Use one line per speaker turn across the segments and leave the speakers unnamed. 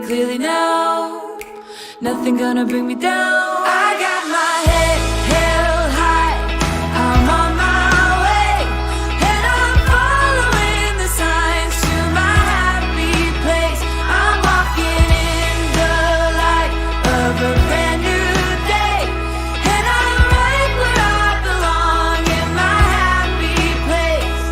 clearly now. Nothing gonna bring me down. I got my head held high, I'm on my way, and I'm following the signs to my happy place. I'm walking in the light of a brand new day, and I'm right where I belong, in my happy place.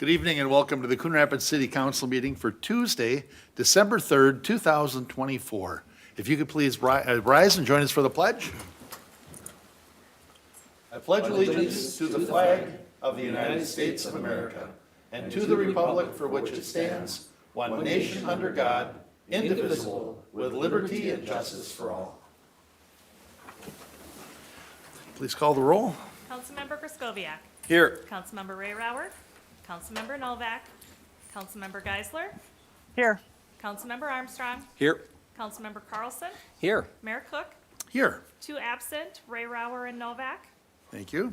Good evening and welcome to the Coon Rapids City Council meeting for Tuesday, December 3rd, 2024. If you could please rise and join us for the pledge. I pledge allegiance to the flag of the United States of America and to the republic for which it stands, one nation under God, indivisible, with liberty and justice for all. Please call the roll.
Councilmember Kraskowiak.
Here.
Councilmember Ray Rauer. Councilmember Novak. Councilmember Geisler.
Here.
Councilmember Armstrong.
Here.
Councilmember Carlson.
Here.
Mayor Cook.
Here.
2 absent, Ray Rauer and Novak.
Thank you.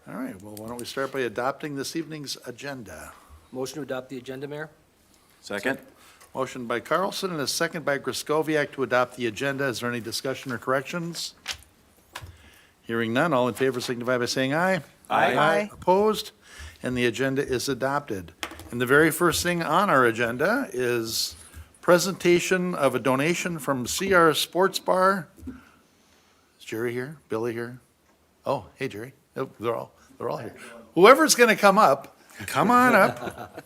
All right, well, why don't we start by adopting this evening's agenda?
Motion to adopt the agenda, Mayor? Second.
Motion by Carlson and a second by Kraskowiak to adopt the agenda. Is there any discussion or corrections? Hearing none, all in favor signify by saying aye.
Aye.
Opposed? And the agenda is adopted. And the very first thing on our agenda is presentation of a donation from CR Sports Bar. Is Jerry here? Billy here? Oh, hey, Jerry. Oh, they're all here. Whoever's going to come up, come on up.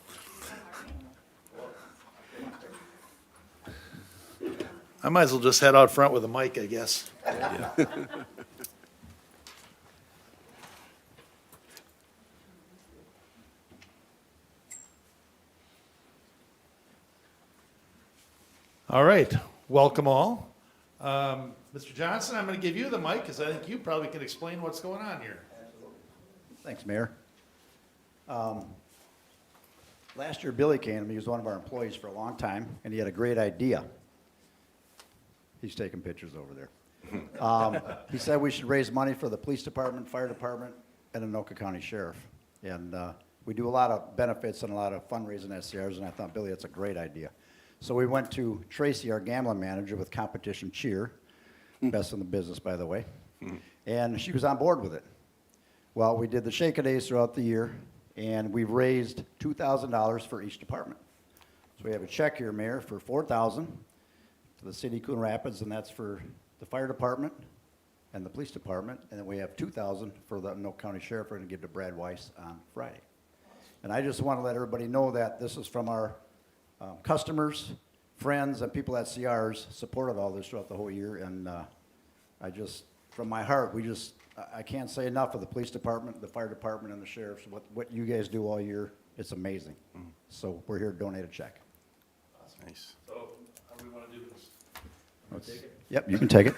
I might as well just head out front with a mic, I guess. All right, welcome all. Mr. Johnson, I'm going to give you the mic because I think you probably can explain what's going on here.
Thanks, Mayor. Last year, Billy came to me. He was one of our employees for a long time, and he had a great idea. He's taking pictures over there. He said we should raise money for the police department, fire department, and the Anoka County Sheriff. And we do a lot of benefits and a lot of fundraising at CRs, and I thought, Billy, that's a great idea. So we went to Tracy, our gambling manager, with competition cheer, best in the business, by the way, and she was on board with it. Well, we did the shake-a-days throughout the year, and we've raised $2,000 for each department. So we have a check here, Mayor, for $4,000 to the city of Coon Rapids, and that's for the fire department and the police department, and then we have $2,000 for the Anoka County Sheriff we're going to give to Brad Weiss on Friday. And I just want to let everybody know that this is from our customers, friends, and people at CRs supported all this throughout the whole year, and I just, from my heart, I can't say enough of the police department, the fire department, and the sheriffs, what you guys do all year. It's amazing. So we're here to donate a check.
Nice.
So, how do we want to do this?
Take it? Yep, you can take it.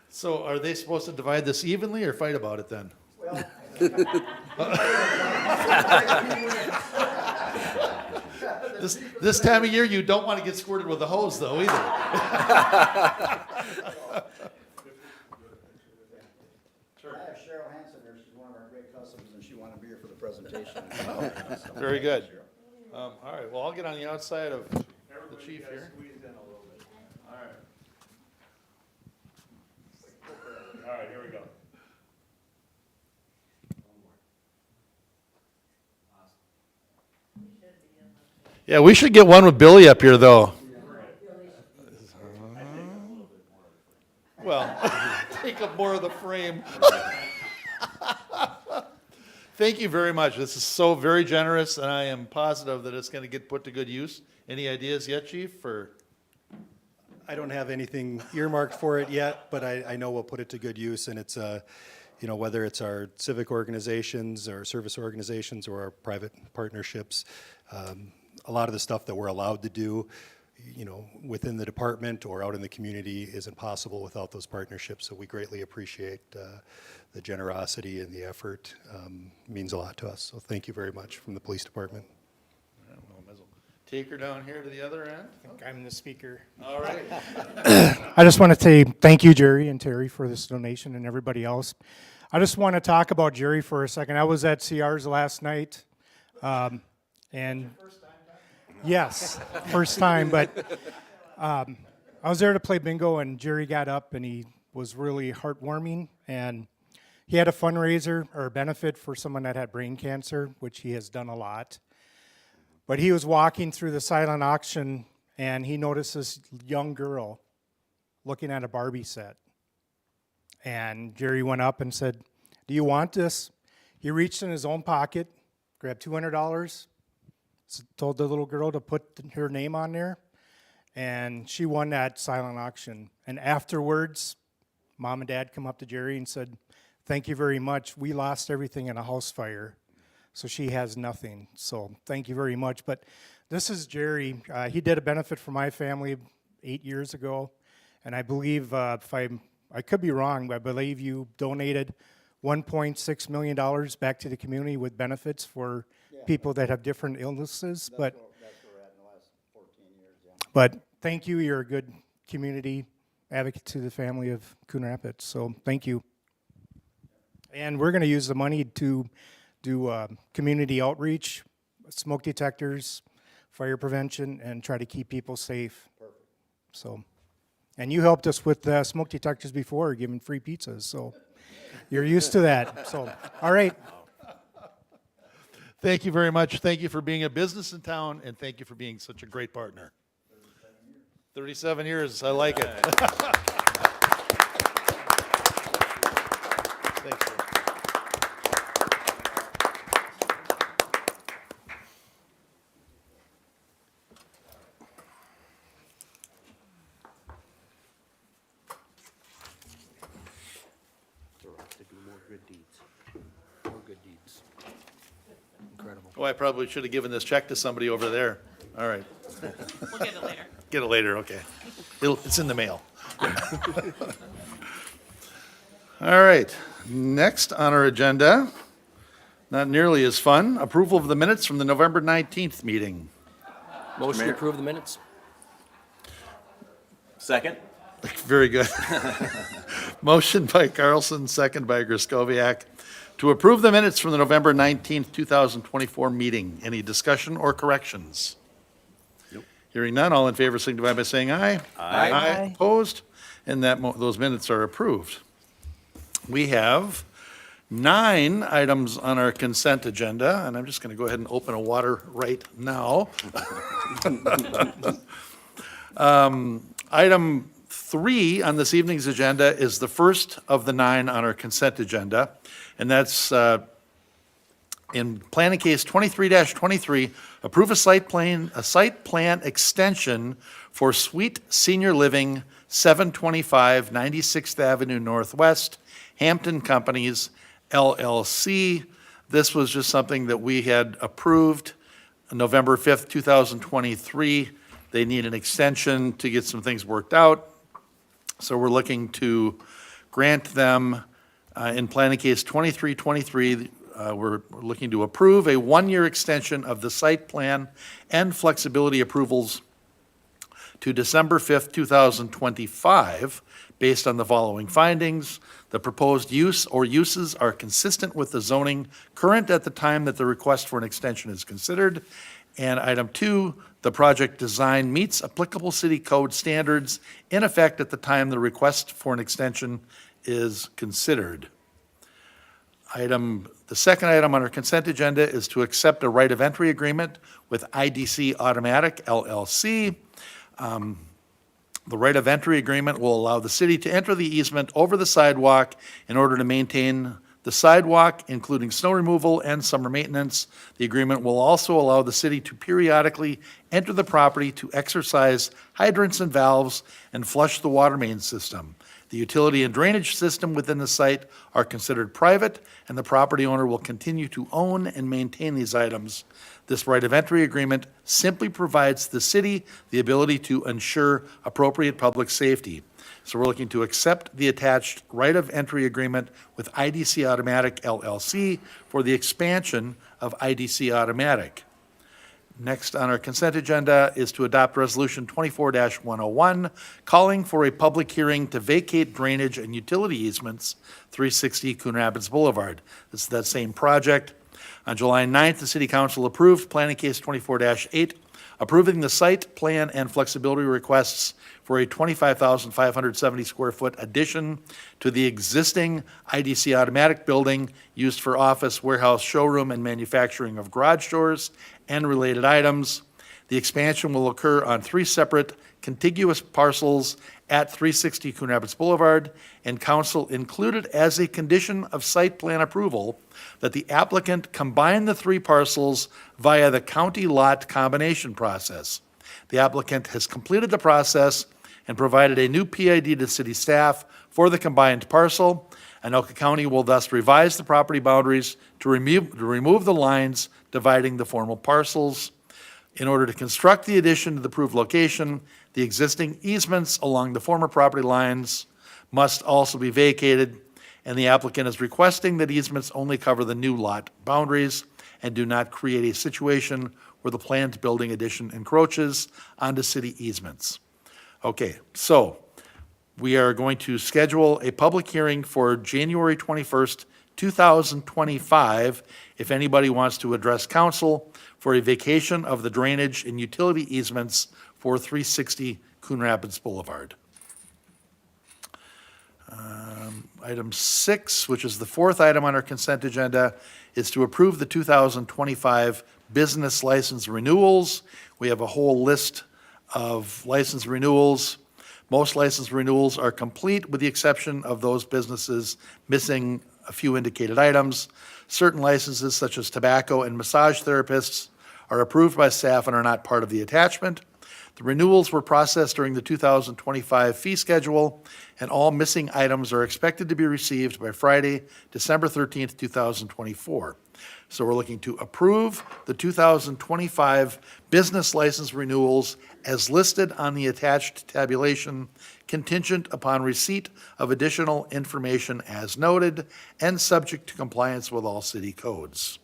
So are they supposed to divide this evenly or fight about it then?
Well,
This time of year, you don't want to get squirted with a hose though either.
I have Cheryl Hansen here. She's one of our great customers, and she wanted to be here for the presentation.
Very good. All right, well, I'll get on the outside of the chief here. All right. All right, here we go. Yeah, we should get one with Billy up here, though. Well, take up more of the frame. Thank you very much. This is so very generous, and I am positive that it's going to get put to good use. Any ideas yet, Chief?
I don't have anything earmarked for it yet, but I know we'll put it to good use, and it's, whether it's our civic organizations, or service organizations, or our private partnerships, a lot of the stuff that we're allowed to do, within the department or out in the community isn't possible without those partnerships. So we greatly appreciate the generosity and the effort. Means a lot to us. So thank you very much from the police department.
Take her down here to the other end.
I think I'm the speaker.
All right.
I just want to say thank you, Jerry and Terry, for this donation and everybody else. I just want to talk about Jerry for a second. I was at CR's last night, and yes, first time, but I was there to play bingo, and Jerry got up, and he was really heartwarming, and he had a fundraiser or a benefit for someone that had brain cancer, which he has done a lot. But he was walking through the silent auction, and he noticed this young girl looking at a Barbie set. And Jerry went up and said, "Do you want this?" He reached in his own pocket, grabbed $200, told the little girl to put her name on there, and she won that silent auction. And afterwards, Mom and Dad come up to Jerry and said, "Thank you very much. We lost everything in a house fire, so she has nothing. So thank you very much." But this is Jerry. He did a benefit for my family 8 years ago, and I believe, I could be wrong, but I believe you donated $1.6 million back to the community with benefits for people that have different illnesses. But
That's where we're at in the last 14 years, yeah.
but thank you. You're a good community advocate to the family of Coon Rapids. So thank you. And we're going to use the money to do community outreach, smoke detectors, fire prevention, and try to keep people safe. Perfect. So, and you helped us with smoke detectors before, giving free pizzas. So you're used to that. So, all right.
Thank you very much. Thank you for being a business in town, and thank you for being such a great partner. 37 years. I like it. Thanks, sir.
To do more good deeds. More good deeds. Incredible.
Oh, I probably should have given this check to somebody over there. All right.
We'll get it later.
Get it later, okay. It's in the mail. All right, next on our agenda, not nearly as fun, approval of the minutes from the November 19th meeting.
Motion to approve the minutes? Second?
Very good. Motion by Carlson, second by Griscoviac, to approve the minutes from the November 19th, 2024 meeting. Any discussion or corrections? Hearing none, all in favor signify by saying aye.
Aye.
Opposed? And those minutes are approved. We have 9 items on our consent agenda, and I'm just going to go ahead and open a water right now. Item 3 on this evening's agenda is the first of the 9 on our consent agenda, and that's in planning case 23-23, approve a site plan extension for Suite Senior Living, 725 96th Avenue Northwest, Hampton Companies, LLC. This was just something that we had approved on November 5th, 2023. They need an extension to get some things worked out. So we're looking to grant them, in planning case 2323, we're looking to approve a 1-year extension of the site plan and flexibility approvals to December 5th, 2025, based on the following findings. The proposed use or uses are consistent with the zoning current at the time that the request for an extension is considered. And item 2, the project design meets applicable city code standards in effect at the time the request for an extension is considered. The second item on our consent agenda is to accept a right of entry agreement with IDC Automatic LLC. The right of entry agreement will allow the city to enter the easement over the sidewalk in order to maintain the sidewalk, including snow removal and summer maintenance. The agreement will also allow the city to periodically enter the property to exercise hydrants and valves and flush the water main system. The utility and drainage system within the site are considered private, and the property owner will continue to own and maintain these items. This right of entry agreement simply provides the city the ability to ensure appropriate public safety. So we're looking to accept the attached right of entry agreement with IDC Automatic LLC for the expansion of IDC Automatic. Next on our consent agenda is to adopt Resolution 24-101, calling for a public hearing to vacate drainage and utility easements, 360 Coon Rapids Boulevard. This is that same project. On July 9th, the City Council approved Planning Case 24-8, approving the site plan and flexibility requests for a 25,570 square foot addition to the existing IDC Automatic building used for office, warehouse, showroom, and manufacturing of garage doors and related items. The expansion will occur on 3 separate contiguous parcels at 360 Coon Rapids Boulevard, and council included as a condition of site plan approval that the applicant combine the 3 parcels via the county lot combination process. The applicant has completed the process and provided a new PID to city staff for the combined parcel. Anoka County will thus revise the property boundaries to remove the lines dividing the formal parcels. In order to construct the addition to the approved location, the existing easements along the former property lines must also be vacated, and the applicant is requesting that easements only cover the new lot boundaries and do not create a situation where the planned building addition encroaches onto city easements. Okay, so we are going to schedule a public hearing for January 21st, 2025, if anybody wants to address council for a vacation of the drainage and utility easements for 360 Coon Rapids Boulevard. Item 6, which is the 4th item on our consent agenda, is to approve the 2025 business license renewals. We have a whole list of license renewals. Most license renewals are complete with the exception of those businesses missing a few indicated items. Certain licenses, such as tobacco and massage therapists, are approved by staff and are not part of the attachment. The renewals were processed during the 2025 fee schedule, and all missing items are expected to be received by Friday, December 13th, 2024. So we're looking to approve the 2025 business license renewals as listed on the attached tabulation, contingent upon receipt of additional information as noted, and subject to compliance with all city codes.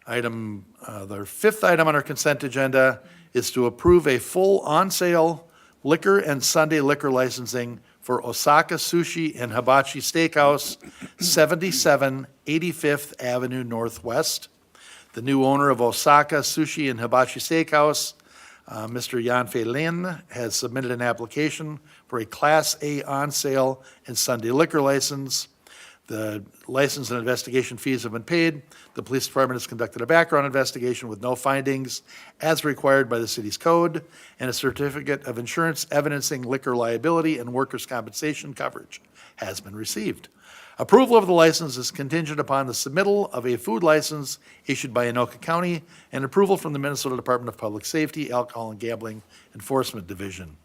The 5th item on our consent agenda is to approve a full on-sale liquor and Sunday liquor licensing for Osaka Sushi and Hibachi Steakhouse, 77 85th Avenue Northwest. The new owner of Osaka Sushi and Hibachi Steakhouse, Mr. Yanfei Lin, has submitted an application for a Class A on-sale and Sunday liquor license. The license and investigation fees have been paid. The police department has conducted a background investigation with no findings as required by the city's code, and a certificate of insurance evidencing liquor liability and workers' compensation coverage has been received. Approval of the license is contingent upon the submittal of a food license issued by Anoka County and approval from the Minnesota Department of Public Safety, Alcohol and Gambling Enforcement Division.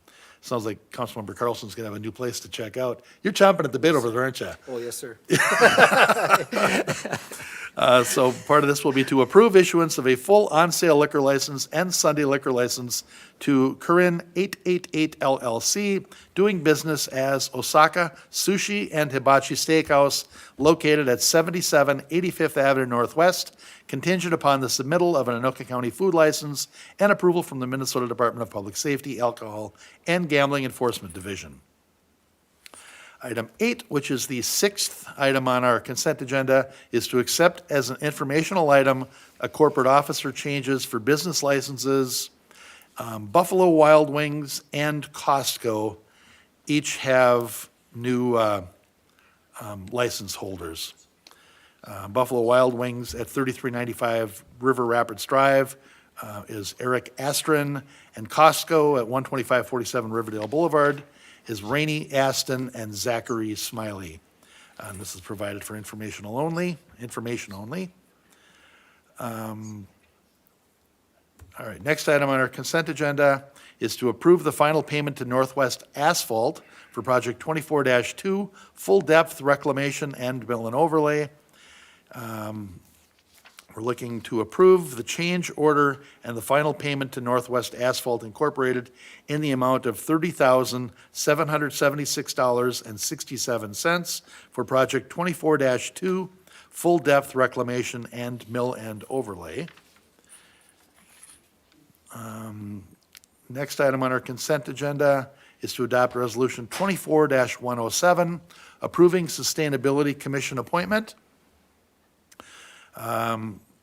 Sounds like Councilmember Carlson's going to have a new place to check out. You're chomping at the bit over there, aren't you?
Oh, yes, sir.
So part of this will be to approve issuance of a full on-sale liquor license and Sunday liquor license to Corinne 888 LLC, doing business as Osaka Sushi and Hibachi Steakhouse, located at 77 85th Avenue Northwest, contingent upon the submittal of an Anoka County food license and approval from the Minnesota Department of Public Safety, Alcohol and Gambling Enforcement Division. Item 8, which is the 6th item on our consent agenda, is to accept as an informational item a corporate officer changes for business licenses. Buffalo Wild Wings and Costco each have new license holders. Buffalo Wild Wings at 3395 River Rapids Drive is Eric Astron, and Costco at 12547 Riverdale Boulevard is Rainey Aston and Zachary Smiley. And this is provided for information only. All right, next item on our consent agenda is to approve the final payment to Northwest Asphalt for Project 24-2, full depth reclamation and mill and overlay. We're looking to approve the change order and the final payment to Northwest Asphalt Incorporated in the amount of $30,776.67 for Project 24-2, full depth reclamation and mill and overlay. Next item on our consent agenda is to adopt Resolution 24-107, approving Sustainability Commission appointment.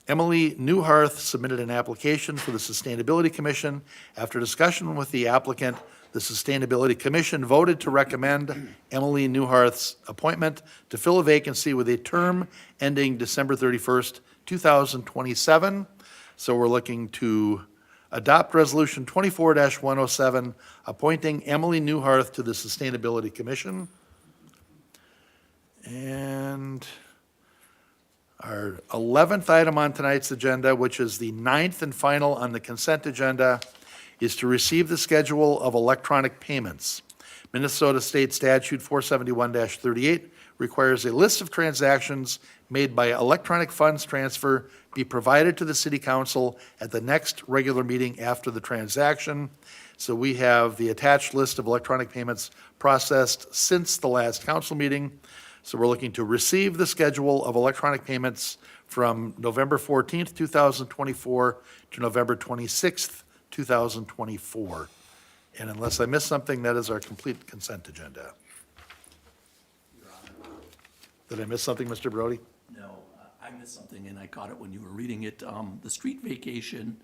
Emily Newharth submitted an application for the Sustainability Commission. After discussion with the applicant, the Sustainability Commission voted to recommend Emily Newharth's appointment to fill a vacancy with a term ending December 31st, 2027. So we're looking to adopt Resolution 24-107, appointing Emily Newharth to the Sustainability Commission. And our 11th item on tonight's agenda, which is the 9th and final on the consent agenda, is to receive the schedule of electronic payments. Minnesota State Statute 471-38 requires a list of transactions made by electronic funds transfer be provided to the city council at the next regular meeting after the transaction. So we have the attached list of electronic payments processed since the last council meeting. So we're looking to receive the schedule of electronic payments from November 14th, 2024 to November 26th, 2024. And unless I missed something, that is our complete consent agenda. Did I miss something, Mr. Brody?
No, I missed something, and I caught it when you were reading it. The street vacation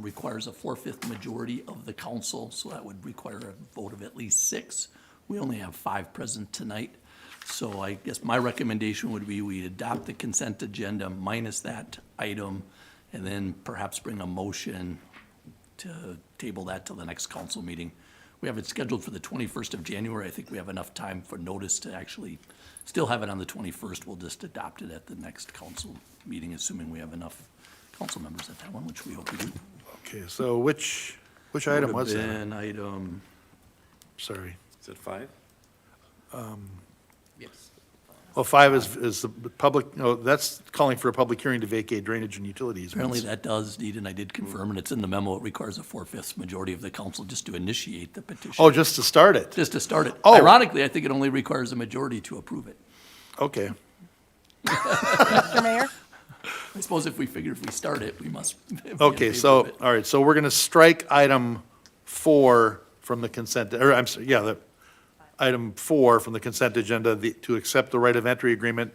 requires a 4/5 majority of the council, so that would require a vote of at least 6. We only have 5 present tonight, so I guess my recommendation would be we adopt the consent agenda minus that item, and then perhaps bring a motion to table that till the next council meeting. We have it scheduled for the 21st of January. I think we have enough time for notice to actually still have it on the 21st. We'll just adopt it at the next council meeting, assuming we have enough council members at that one, which we hope we do.
Okay, so which item was
Would have
that?
been item,
Sorry.
Is it 5?
yes.
Well, 5 is the public, no, that's calling for a public hearing to vacate drainage and utilities.
Apparently that does need, and I did confirm, and it's in the memo, it requires a 4/5 majority of the council just to initiate the petition.
Oh, just to start it?
Just to start it.
Oh.
Ironically, I think it only requires a majority to approve it.
Okay.
Mr. Mayor?
I suppose if we start it, we must. be in
Okay,
favor
so,
of it.
all right, so we're going to strike item 4 from the consent, or I'm sorry, yeah, item 4 from the consent agenda, to accept the right of entry agreement.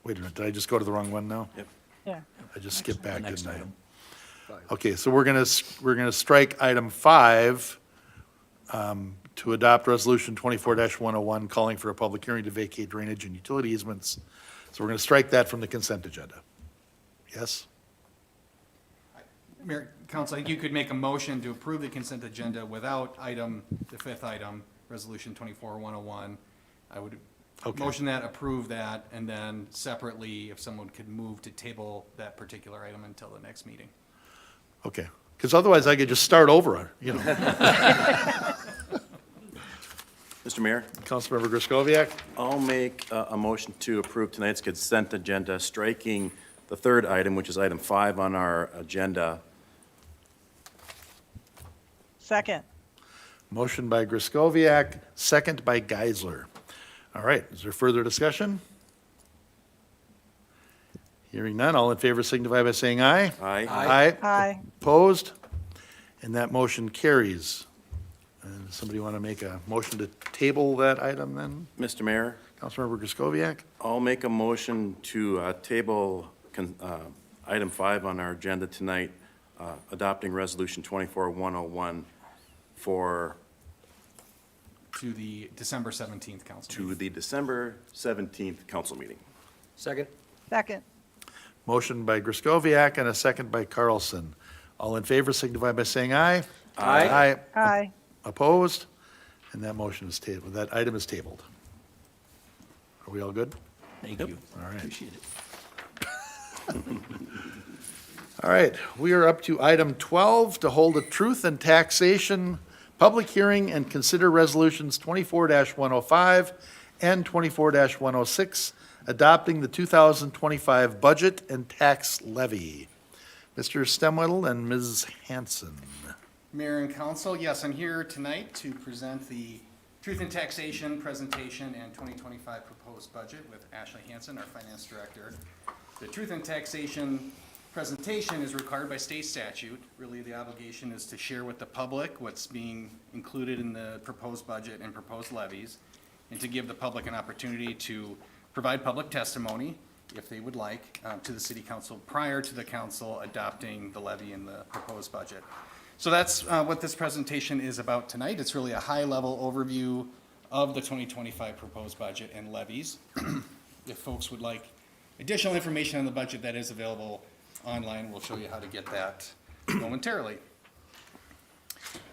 Wait a minute, did I just go to the wrong one now?
Yep.
Yeah.
I just skipped
The
back,
next
didn't I?
item.
Okay, so we're gonna strike item 5 to adopt resolution 24-101, calling for a public hearing to vacate drainage and utility easements. So we're gonna strike that from the consent agenda. Yes?
Mayor, Council, I think you could make a motion to approve the consent agenda without the 5th item, Resolution 24-101. I would
Okay.
motion that, approve that, and then separately, if someone could move to table that particular item until the next meeting.
Okay, because otherwise I could just start over, you know.
Mr. Mayor,
Councilmember Griscoviac?
I'll make a motion to approve tonight's consent agenda, striking the 3rd item, which is item 5 on our agenda.
Second.
Motion by Griscoviac, second by Geisler. All right, is there further discussion? Hearing none, all in favor signify by saying aye.
Aye.
Aye.
Aye.
Opposed? And that motion carries. And somebody want to make a motion to table that item then?
Mr. Mayor,
Councilmember Griscoviac?
I'll make a motion to table item 5 on our agenda tonight, adopting Resolution 24-101
To the December 17th council
to
meeting.
the December 17th council meeting.
Second?
Second.
Motion by Griscoviac and a second by Carlson. All in favor signify by saying aye.
Aye.
Aye.
Aye.
Opposed? And that motion is tabled, that item is tabled. Are we all good?
Thank you.
All right.
Appreciate it.
All right, we are up to item 12, to hold a truth and taxation public hearing and consider resolutions 24-105 and 24-106, adopting the 2025 budget and tax levy. Mr. Stemwedel and Ms. Hanson.
Mayor and Council, yes, I'm here tonight to present the Truth in Taxation presentation and 2025 proposed budget with Ashley Hanson, our Finance Director. The Truth in Taxation presentation is required by state statute. Really, the obligation is to share with the public what's being included in the proposed budget and proposed levies, and to give the public an opportunity to provide public testimony, if they would like, to the city council prior to the council adopting the levy and the proposed budget. So that's what this presentation is about tonight. It's really a high-level overview of the 2025 proposed budget and levies. If folks would like additional information on the budget, that is available online. We'll show you how to get that momentarily.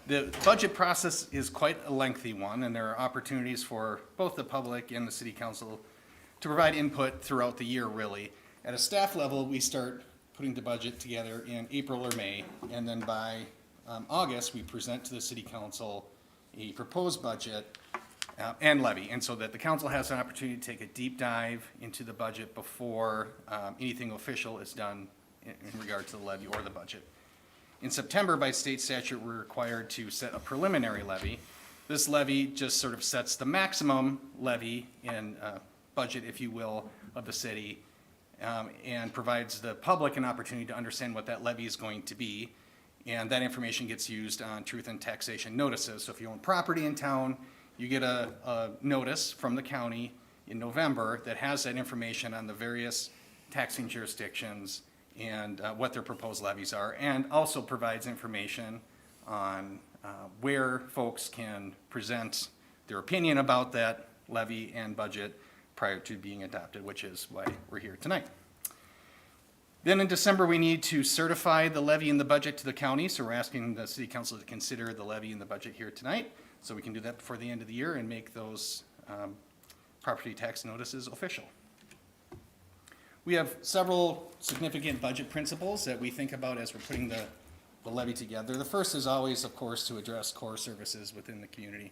The budget process is quite a lengthy one, and there are opportunities for both the public and the city council to provide input throughout the year, really. At a staff level, we start putting the budget together in April or May, and then by August, we present to the city council a proposed budget and levy, and so that the council has an opportunity to take a deep dive into the budget before anything official is done in regard to the levy or the budget. In September, by state statute, we're required to set a preliminary levy. This levy just sort of sets the maximum levy and budget, if you will, of the city, and provides the public an opportunity to understand what that levy is going to be. And that information gets used on truth and taxation notices. So if you own property in town, you get a notice from the county in November that has that information on the various taxing jurisdictions and what their proposed levies are, and also provides information on where folks can present their opinion about that levy and budget prior to being adopted, which is why we're here tonight. Then in December, we need to certify the levy and the budget to the county, so we're asking the city council to consider the levy and the budget here tonight, so we can do that before the end of the year and make those property tax notices official. We have several significant budget principles that we think about as we're putting the levy together. The first is always, of course, to address core services within the community.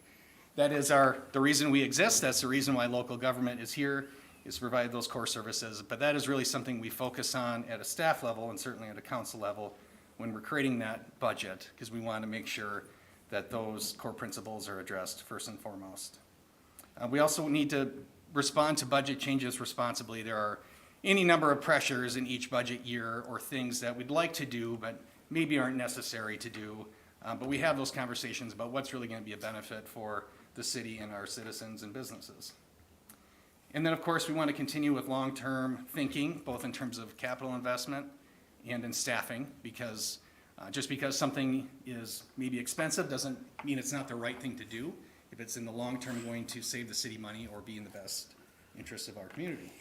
That is the reason we exist. That's the reason why local government is here, is to provide those core services. But that is really something we focus on at a staff level and certainly at a council level when we're creating that budget, because we want to make sure that those core principles are addressed first and foremost. We also need to respond to budget changes responsibly. There are any number of pressures in each budget year or things that we'd like to do but maybe aren't necessary to do. But we have those conversations about what's really going to be a benefit for the city and our citizens and businesses. And then, of course, we want to continue with long-term thinking, both in terms of capital investment and in staffing, because just because something is maybe expensive doesn't mean it's not the right thing to do if it's in the long term going to save the city money or be in the best interest of our community.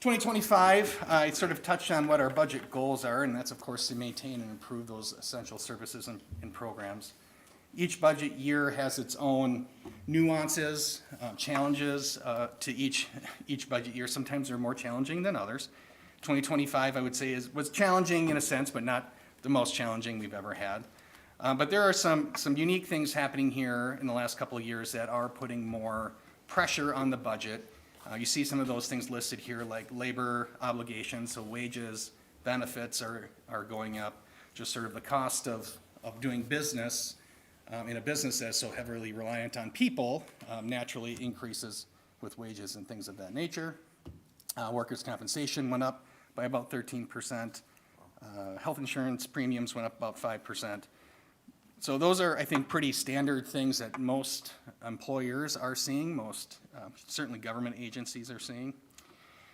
2025, I sort of touched on what our budget goals are, and that's, of course, to maintain and improve those essential services and programs. Each budget year has its own nuances, challenges to each budget year. Sometimes they're more challenging than others. 2025, I would say, was challenging in a sense, but not the most challenging we've ever had. But there are some unique things happening here in the last couple of years that are putting more pressure on the budget. You see some of those things listed here, like labor obligations, so wages, benefits are going up. Just sort of the cost of doing business in a business that's so heavily reliant on people naturally increases with wages and things of that nature. Workers' compensation went up by about 13%. Health insurance premiums went up about 5%. So those are, I think, pretty standard things that most employers are seeing, most certainly government agencies are seeing.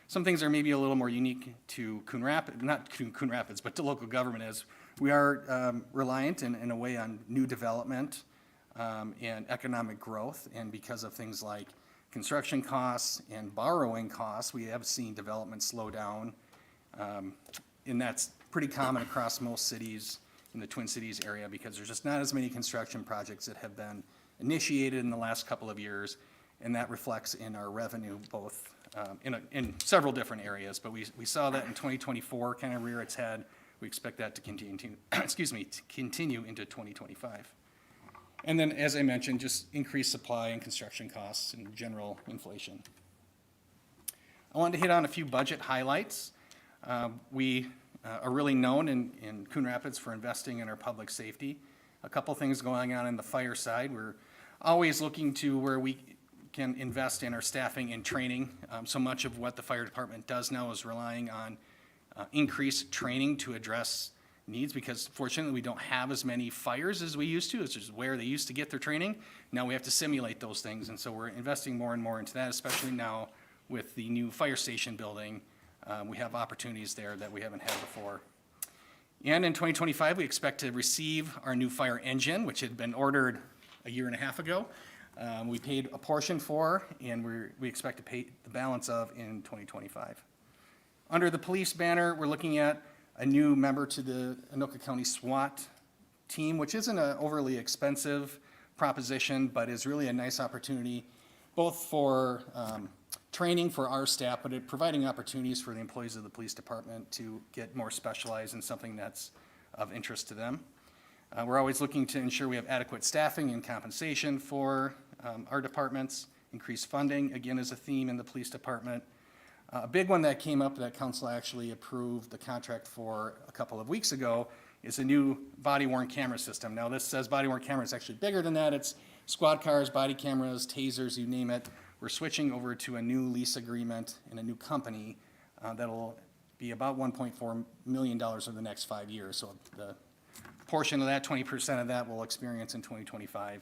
Some things are maybe a little more unique to Coon Rapids, not Coon Rapids, but to local government, as we are reliant in a way on new development and economic growth. And because of things like construction costs and borrowing costs, we have seen development slow down. And that's pretty common across most cities in the Twin Cities area, because there's just not as many construction projects that have been initiated in the last couple of years, and that reflects in our revenue both in several different areas. But we saw that in 2024 kind of rear its head. We expect that to continue, to continue into 2025. And then, as I mentioned, just increased supply and construction costs and general inflation. I wanted to hit on a few budget highlights. We are really known in Coon Rapids for investing in our public safety. A couple things going on the fire side. We're always looking to where we can invest in our staffing and training. So much of what the fire department does now is relying on increased training to address needs, because fortunately we don't have as many fires as we used to. It's just where they used to get their training. Now we have to simulate those things, and so we're investing more and more into that, especially now with the new fire station building. We have opportunities there that we haven't had before. And in 2025, we expect to receive our new fire engine, which had been ordered a year and a half ago. We paid a portion for, and we expect to pay the balance of in 2025. Under the police banner, we're looking at a new member to the Anoka County SWAT team, which isn't an overly expensive proposition, but is really a nice opportunity, both for training for our staff, but providing opportunities for the employees of the police department to get more specialized in something that's of interest to them. We're always looking to ensure we have adequate staffing and compensation for our departments. Increased funding, again, is a theme in the police department. A big one that came up that council actually approved the contract for a couple of weeks ago is a new body-worn camera system. Now, this says body-worn camera, it's actually bigger than that. It's squad cars, body cameras, tasers, you name it. We're switching over to a new lease agreement in a new company that'll be about $1.4 million over the next 5 years. So the portion of that, 20% of that, we'll experience in 2025.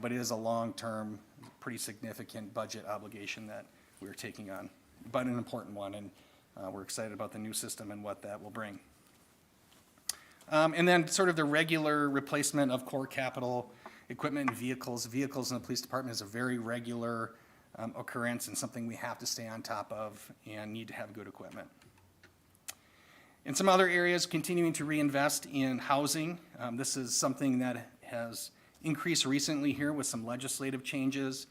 But it is a long-term, pretty significant budget obligation that we're taking on, but an important one, and we're excited about the new system and what that will bring. And then sort of the regular replacement of core capital equipment and vehicles. Vehicles in the police department is a very regular occurrence and something we have to stay on top of and need to have good equipment. In some other areas, continuing to reinvest in housing. This is something that has increased recently here with some legislative changes.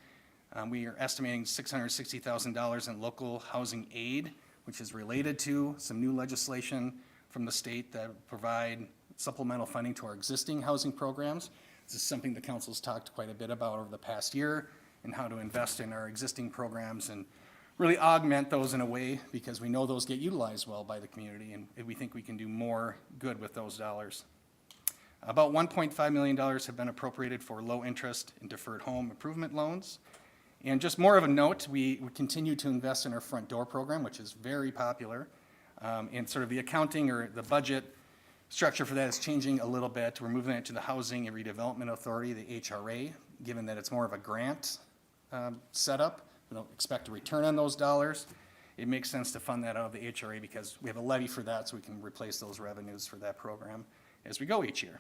We are estimating $660,000 in local housing aid, which is related to some new legislation from the state that provide supplemental funding to our existing housing programs. This is something the council's talked quite a bit about over the past year and how to invest in our existing programs and really augment those in a way because we know those get utilized well by the community and we think we can do more good with those dollars. About $1.5 million have been appropriated for low interest and deferred home improvement loans. And just more of a note, we continue to invest in our front door program, which is very popular. And sort of the accounting or the budget structure for that is changing a little bit. We're moving it to the Housing and Redevelopment Authority, the HRA, given that it's more of a grant setup. We don't expect a return on those dollars. It makes sense to fund that out of the HRA because we have a levy for that so we can replace those revenues for that program as we go each year.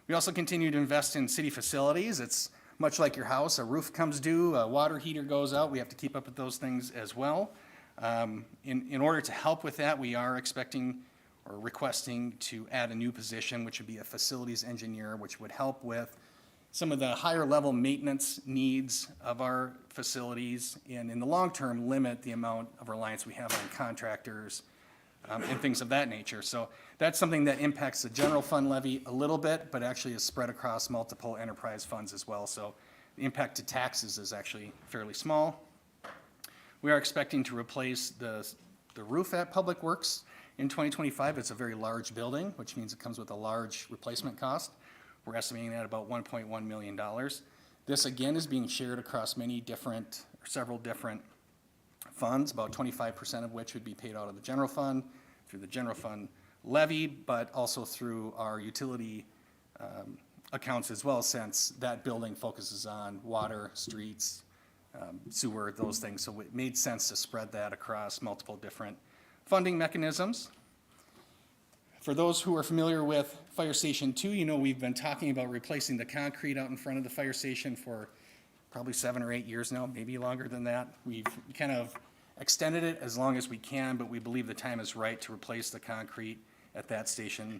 We also continue to invest in city facilities. It's much like your house. A roof comes due, a water heater goes out. We have to keep up with those things as well. In order to help with that, we are expecting or requesting to add a new position, which would be a facilities engineer, which would help with some of the higher level maintenance needs of our facilities and in the long term limit the amount of reliance we have on contractors and things of that nature. So that's something that impacts the general fund levy a little bit, but actually is spread across multiple enterprise funds as well. So the impact to taxes is actually fairly small. We are expecting to replace the roof at Public Works in 2025. It's a very large building, which means it comes with a large replacement cost. We're estimating that about $1.1 million. This again is being shared across several different funds, about 25% of which would be paid out of the general fund, through the general fund levy, but also through our utility accounts as well, since that building focuses on water, streets, sewer, those things. So it made sense to spread that across multiple different funding mechanisms. For those who are familiar with Fire Station 2, you know we've been talking about replacing the concrete out in front of the fire station for probably 7 or 8 years now, maybe longer than that. We've kind of extended it as long as we can, but we believe the time is right to replace the concrete at that station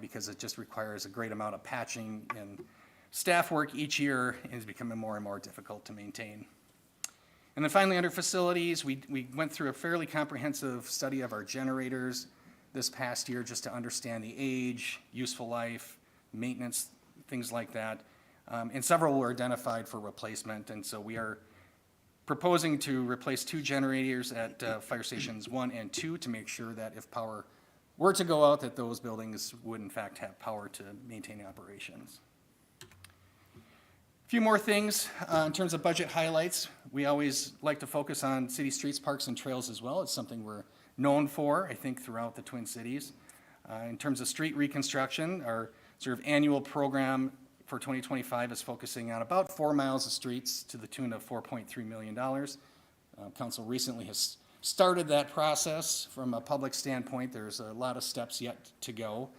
because it just requires a great amount of patching and staff work each year and is becoming more and more difficult to maintain. And then finally, under facilities, we went through a fairly comprehensive study of our generators this past year just to understand the age, useful life, maintenance, things like that. And several were identified for replacement, and so we are proposing to replace 2 generators at fire stations 1 and 2 to make sure that if power were to go out, that those buildings would in fact have power to maintain operations. A few more things in terms of budget highlights. We always like to focus on city streets, parks, and trails as well. It's something we're known for, I think, throughout the Twin Cities. In terms of street reconstruction, our sort of annual program for 2025 is focusing on about 4 miles of streets to the tune of $4.3 million. Council recently has started that process from a public standpoint. There's a lot of steps yet to go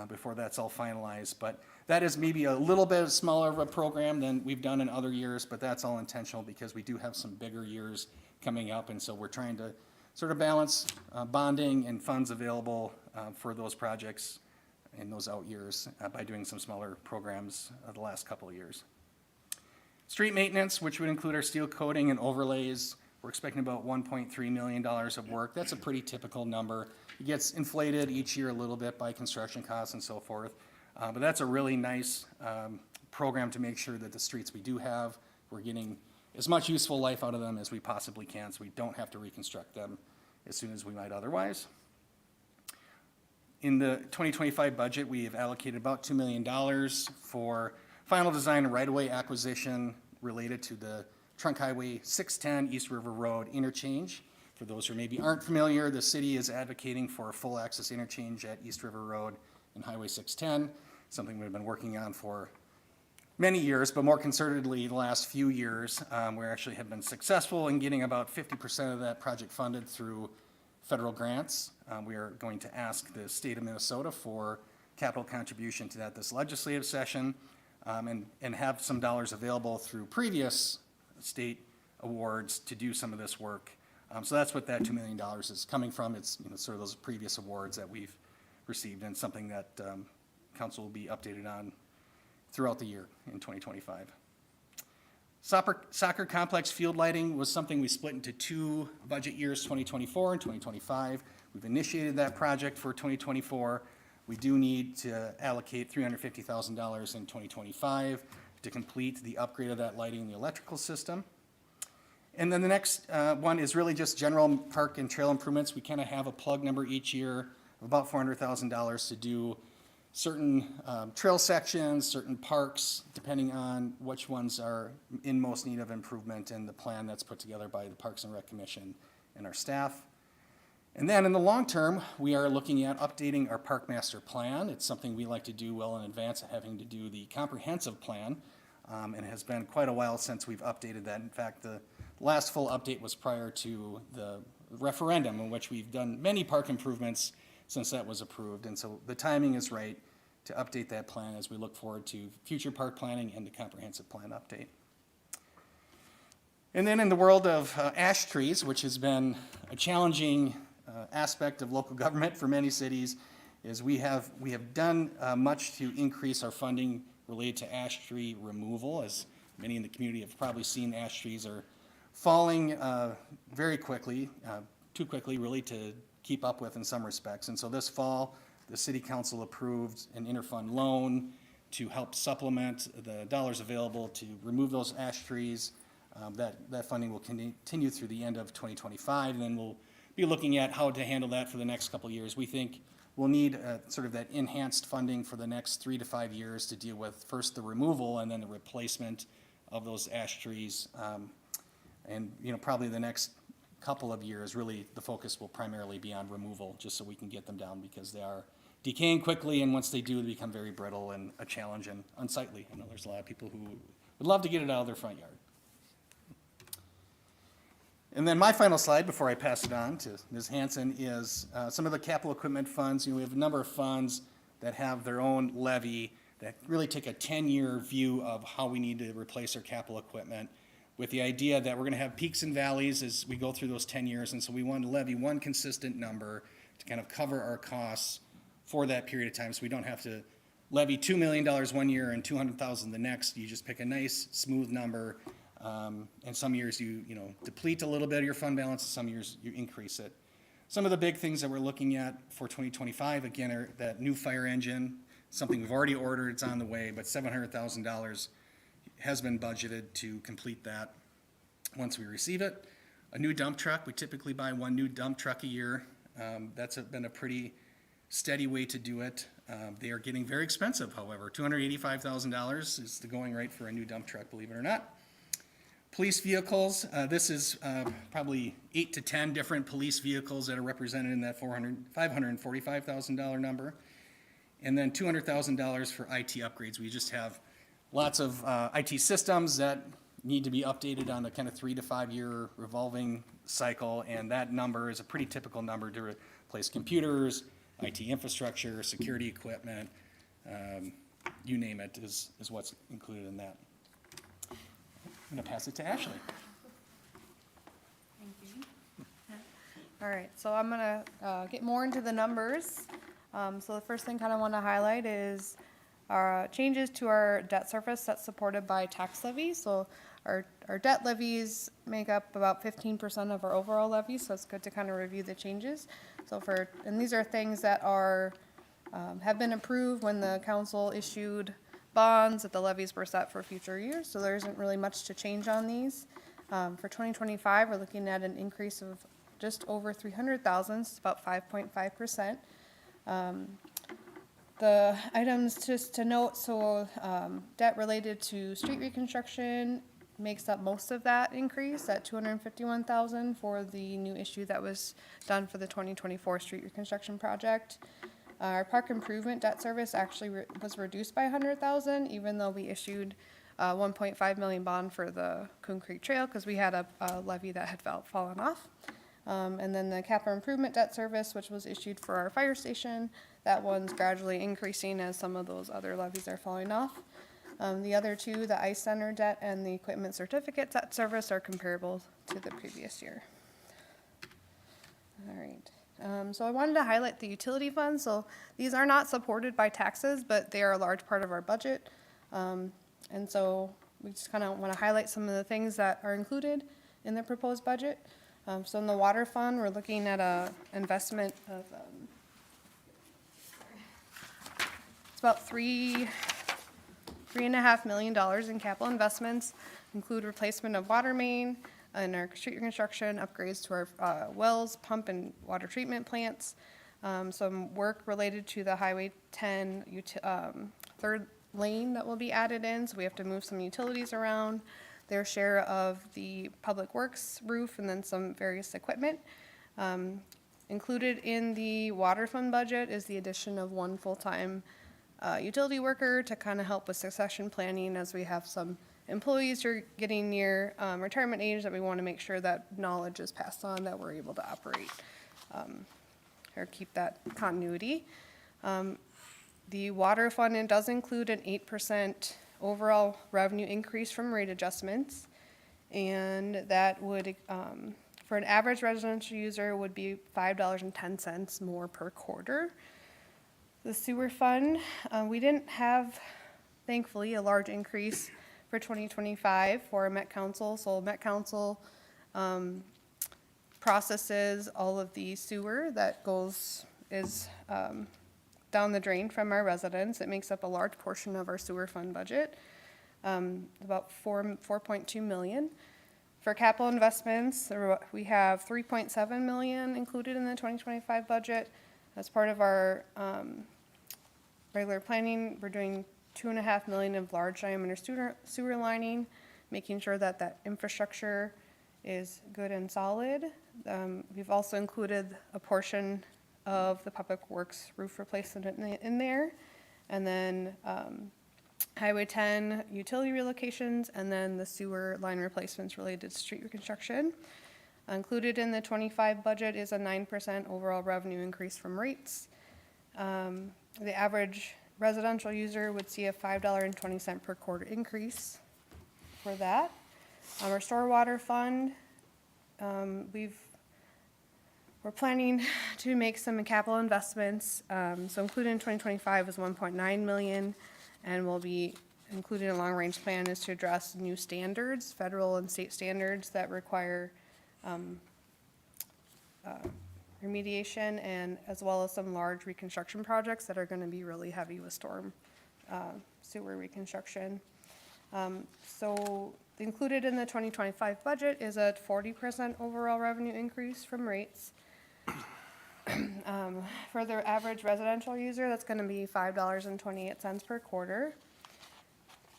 before that's all finalized, but that is maybe a little bit smaller of a program than we've done in other years, but that's all intentional because we do have some bigger years coming up, and so we're trying to sort of balance bonding and funds available for those projects in those out years by doing some smaller programs the last couple of years. Street maintenance, which would include our steel coating and overlays, we're expecting about $1.3 million of work. That's a pretty typical number. It gets inflated each year a little bit by construction costs and so forth. But that's a really nice program to make sure that the streets we do have, we're getting as much useful life out of them as we possibly can, so we don't have to reconstruct them as soon as we might otherwise. In the 2025 budget, we have allocated about $2 million for final design and right-of-way acquisition related to the Trunk Highway 610 East River Road interchange. For those who maybe aren't familiar, the city is advocating for a full access interchange at East River Road and Highway 610, something we've been working on for many years, but more concertedly the last few years. We actually have been successful in getting about 50% of that project funded through federal grants. We are going to ask the state of Minnesota for capital contribution to that this legislative session, and have some dollars available through previous state awards to do some of this work. So that's what that $2 million is coming from. It's sort of those previous awards that we've received, and something that council will be updated on throughout the year in 2025. Soccer complex field lighting was something we split into two budget years, 2024 and 2025. We've initiated that project for 2024. We do need to allocate $350,000 in 2025 to complete the upgrade of that lighting and the electrical system. And then the next one is really just general park and trail improvements. We kind of have a plug number each year of about $400,000 to do certain trail sections, certain parks, depending on which ones are in most need of improvement in the plan that's put together by the Parks and Rec Commission and our staff. And then in the long term, we are looking at updating our park master plan. It's something we like to do well in advance of having to do the comprehensive plan. And it has been quite a while since we've updated that. In fact, the last full update was prior to the referendum, in which we've done many park improvements since that was approved. And so the timing is right to update that plan as we look forward to future park planning and the comprehensive plan update. And then in the world of ash trees, which has been a challenging aspect of local government for many cities, is we have done much to increase our funding related to ash tree removal. As many in the community have probably seen, ash trees are falling very quickly, too quickly really to keep up with in some respects. And so this fall, the city council approved an interfund loan to help supplement the dollars available to remove those ash trees. That funding will continue through the end of 2025, and then we'll be looking at how to handle that for the next couple of years. We think we'll need sort of that enhanced funding for the next 3 to 5 years to deal with first the removal and then the replacement of those ash trees. And probably the next couple of years, really the focus will primarily be on removal, just so we can get them down, because they are decaying quickly, and once they do, they become very brittle and a challenge and unsightly. I know there's a lot of people who would love to get it out of their front yard. And then my final slide before I pass it on to Ms. Hanson is some of the capital equipment funds. We have a number of funds that have their own levy that really take a 10-year view of how we need to replace our capital equipment, with the idea that we're going to have peaks and valleys as we go through those 10 years. And so we want to levy one consistent number to kind of cover our costs for that period of time, so we don't have to levy $2 million one year and $200,000 the next. You just pick a nice, smooth number. And some years you deplete a little bit of your fund balance, and some years you increase it. Some of the big things that we're looking at for 2025, again, are that new fire engine, something we've already ordered, it's on the way, but $700,000 has been budgeted to complete that once we receive it. A new dump truck, we typically buy one new dump truck a year. That's been a pretty steady way to do it. They are getting very expensive, however. $285,000 is the going rate for a new dump truck, believe it or not. Police vehicles, this is probably 8 to 10 different police vehicles that are represented in that $545,000 number. And then $200,000 for IT upgrades. We just have lots of IT systems that need to be updated on a kind of 3 to 5 year revolving cycle, and that number is a pretty typical number to replace computers, IT infrastructure, security equipment, you name it is what's included in that. I'm going to pass it to Ashley.
Thank you.
All right, so I'm gonna get more into the numbers. So the first thing kind of want to highlight is our changes to our debt service that's supported by tax levies. So our debt levies make up about 15% of our overall levies, so it's good to kind of review the changes. So and these are things that are, have been approved when the council issued bonds that the levies were set for future years, so there isn't really much to change on these. For 2025, we're looking at an increase of just over 300,000, it's about 5.5%. The items just to note, so debt related to street reconstruction makes up most of that increase at 251,000 for the new issue that was done for the 2024 street reconstruction project. Our park improvement debt service actually was reduced by 100,000, even though we issued 1.5 million bond for the Coon Creek Trail because we had a levy that had fallen off. And then the capital improvement debt service, which was issued for our fire station, that one's gradually increasing as some of those other levies are falling off. The other two, the ice center debt and the equipment certificate debt service, are comparable to the previous year. All right. So I wanted to highlight the utility funds. So these are not supported by taxes, but they are a large part of our budget. And so we just kind of want to highlight some of the things that are included in the proposed budget. So in the water fund, we're looking at a investment of it's about $3.5 million in capital investments, include replacement of water main and our street reconstruction, upgrades to our wells, pump and water treatment plants, some work related to the Highway 10 third lane that will be added in, so we have to move some utilities around, their share of the public works roof, and then some various equipment. Included in the water fund budget is the addition of one full-time utility worker to kind of help with succession planning, as we have some employees who are getting near retirement age that we want to make sure that knowledge is passed on, that we're able to operate or keep that continuity. The water fund, it does include an 8% overall revenue increase from rate adjustments, and that would, for an average residential user, would be $5.10 more per quarter. The sewer fund, we didn't have, thankfully, a large increase for 2025 for Met Council. So Met Council processes all of the sewer that is down the drain from our residents. It makes up a large portion of our sewer fund budget, about 4.2 million. For capital investments, we have 3.7 million included in the 2025 budget. As part of our regular planning, we're doing 2.5 million of large diameter sewer lining, making sure that that infrastructure is good and solid. We've also included a portion of the public works roof replacement in there, and then Highway 10 utility relocations, and then the sewer line replacements related to street reconstruction. Included in the 25 budget is a 9% overall revenue increase from rates. The average residential user would see a $5.20 per quarter increase for that. Our stormwater fund, we're planning to make some capital investments. So included in 2025 is 1.9 million, and will be included in a long-range plan is to address new standards, federal and state standards that require remediation, and as well as some large reconstruction projects that are going to be really heavy with storm sewer reconstruction. So included in the 2025 budget is a 40% overall revenue increase from rates. For the average residential user, that's going to be $5.28 per quarter.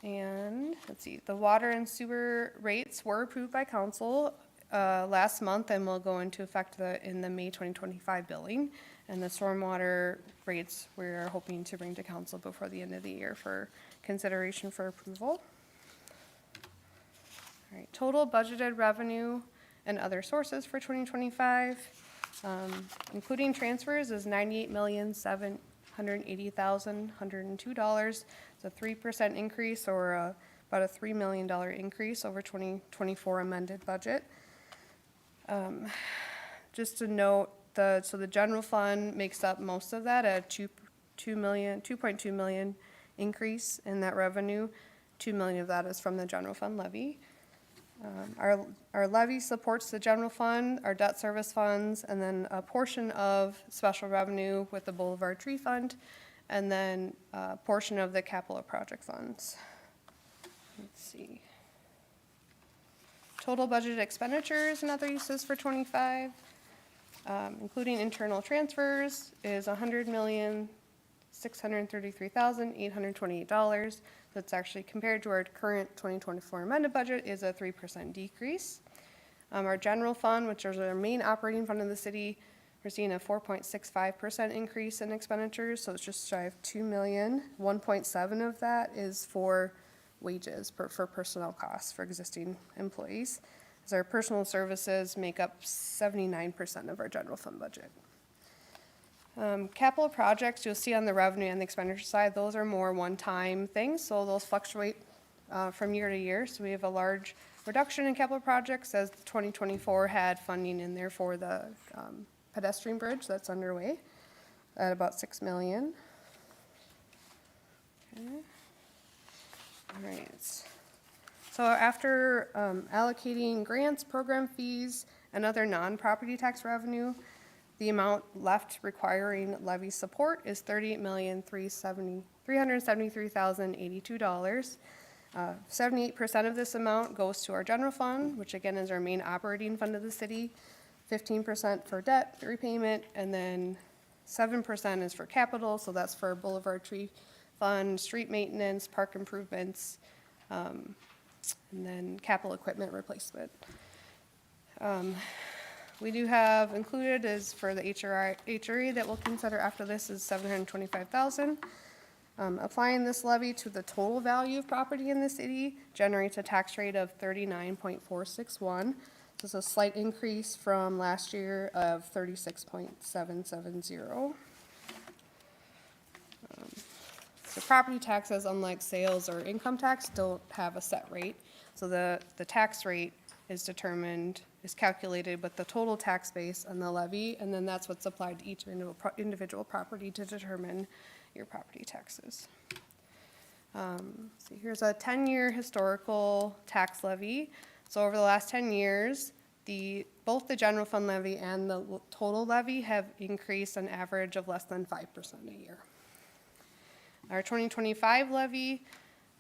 And let's see, the water and sewer rates were approved by council last month and will go into effect in the May 2025 billing. And the stormwater rates we're hoping to bring to council before the end of the year for consideration for approval. All right, total budgeted revenue and other sources for 2025, including transfers, is $98,780,102. It's a 3% increase, or about a $3 million increase over 2024 amended budget. just to note, the general fund makes up most of that at 2.2 million increase in that revenue. 2 million of that is from the general fund levy. Our levy supports the general fund, our debt service funds, and then a portion of special revenue with the Boulevard Tree Fund, and then a portion of the capital project funds. Let's see. Total budgeted expenditures and other uses for 25, including internal transfers, is $100,633,828. That's actually compared to our current 2024 amended budget is a 3% decrease. Our general fund, which is our main operating fund of the city, we're seeing a 4.65% increase in expenditures, so it's just shy of 2 million. 1.7 of that is for wages for personnel costs for existing employees, as our personal services make up 79% of our general fund budget. Capital projects, you'll see on the revenue and the expenditure side, those are more one-time things, so those fluctuate from year to year. So we have a large reduction in capital projects as 2024 had funding in there for the pedestrian bridge that's underway at about 6 million. Okay. All right. So after allocating grants, program fees, and other non-property tax revenue, the amount left requiring levy support is $38,373,082. 78% of this amount goes to our general fund, which again is our main operating fund of the city, 15% for debt repayment, and then 7% is for capital, so that's for Boulevard Tree Fund, street maintenance, park improvements, and then capital equipment replacement. We do have included is for the HRE that we'll consider after this is $725,000. Applying this levy to the total value of property in the city generates a tax rate of 39.461. This is a slight increase from last year of 36.770. So property taxes, unlike sales or income tax, don't have a set rate. So the tax rate is calculated with the total tax base and the levy, and then that's what's applied to each individual property to determine your property taxes. So here's a 10-year historical tax levy. So over the last 10 years, both the general fund levy and the total levy have increased an average of less than 5% a year. Our 2025 levy,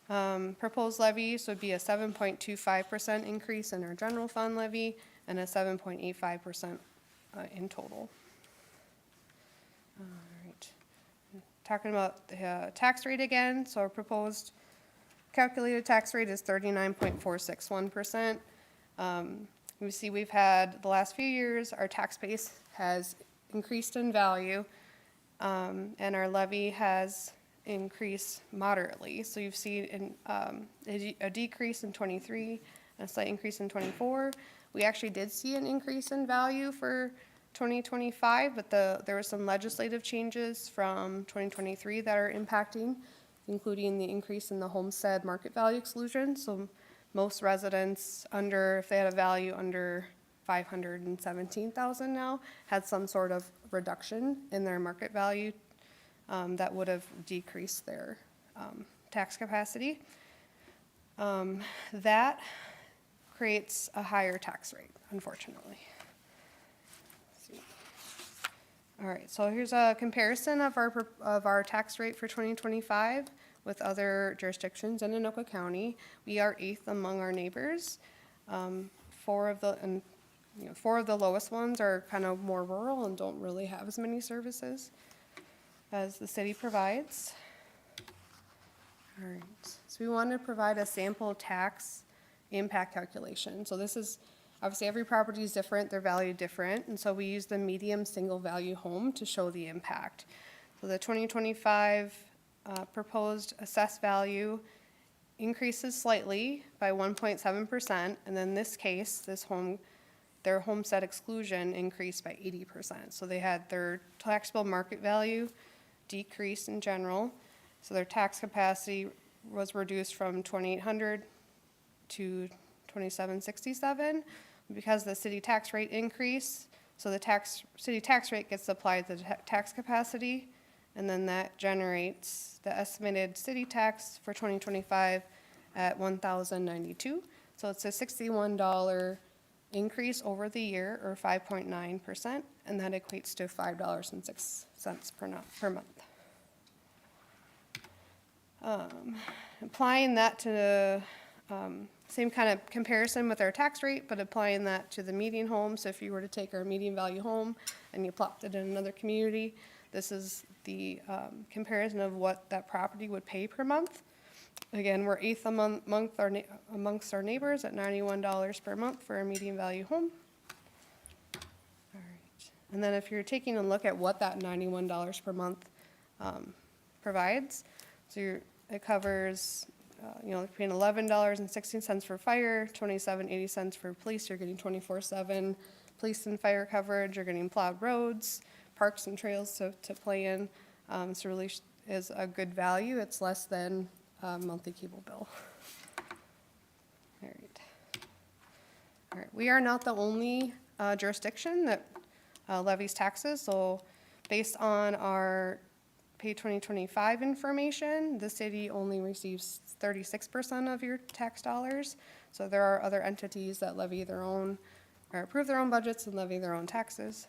proposed levies would be a 7.25% increase in our general fund levy and a 7.85% in total. All right. Talking about the tax rate again, so our proposed calculated tax rate is 39.461%. We see we've had the last few years, our tax base has increased in value, and our levy has increased moderately. So you've seen a decrease in 23, a slight increase in 24. We actually did see an increase in value for 2025, but there were some legislative changes from 2023 that are impacting, including the increase in the homestead market value exclusion. So most residents if they had a value under 517,000 now, had some sort of reduction in their market value that would have decreased their tax capacity. That creates a higher tax rate, unfortunately. Let's see. All right, so here's a comparison of our tax rate for 2025 with other jurisdictions in Anoka County. We are 8th among our neighbors. Four of the lowest ones are kind of more rural and don't really have as many services as the city provides. All right, so we want to provide a sample tax impact calculation. So this is, obviously every property is different, they're valued different, and so we use the medium single value home to show the impact. So the 2025 proposed assessed value increases slightly by 1.7%, and in this case, their homestead exclusion increased by 80%. So they had their taxable market value decreased in general. So their tax capacity was reduced from 2,800 to 2,767. Because the city tax rate increased, So the city tax rate gets applied to the tax capacity, and then that generates the estimated city tax for 2025 at $1,092. So it's a $61 increase over the year, or 5.9%, and that equates to $5.06 per month. Applying that to the same kind of comparison with our tax rate, but applying that to the median home. So if you were to take our median value home and you plopped it in another community, this is the comparison of what that property would pay per month. Again, we're eighth amongst our neighbors at $91 per month for a median value home. All right. And then if you're taking a look at what that $91 per month provides, so it covers, between $11.16 for fire, $27.80 for police. You're getting 24/7 police and fire coverage. You're getting plowed roads, parks and trails to play in. So really is a good value. It's less than a monthly cable bill. All right. All right. We are not the only jurisdiction that levies taxes. So based on our pay 2025 information, the city only receives 36% of your tax dollars. So there are other entities that levy their own, or approve their own budgets and levy their own taxes.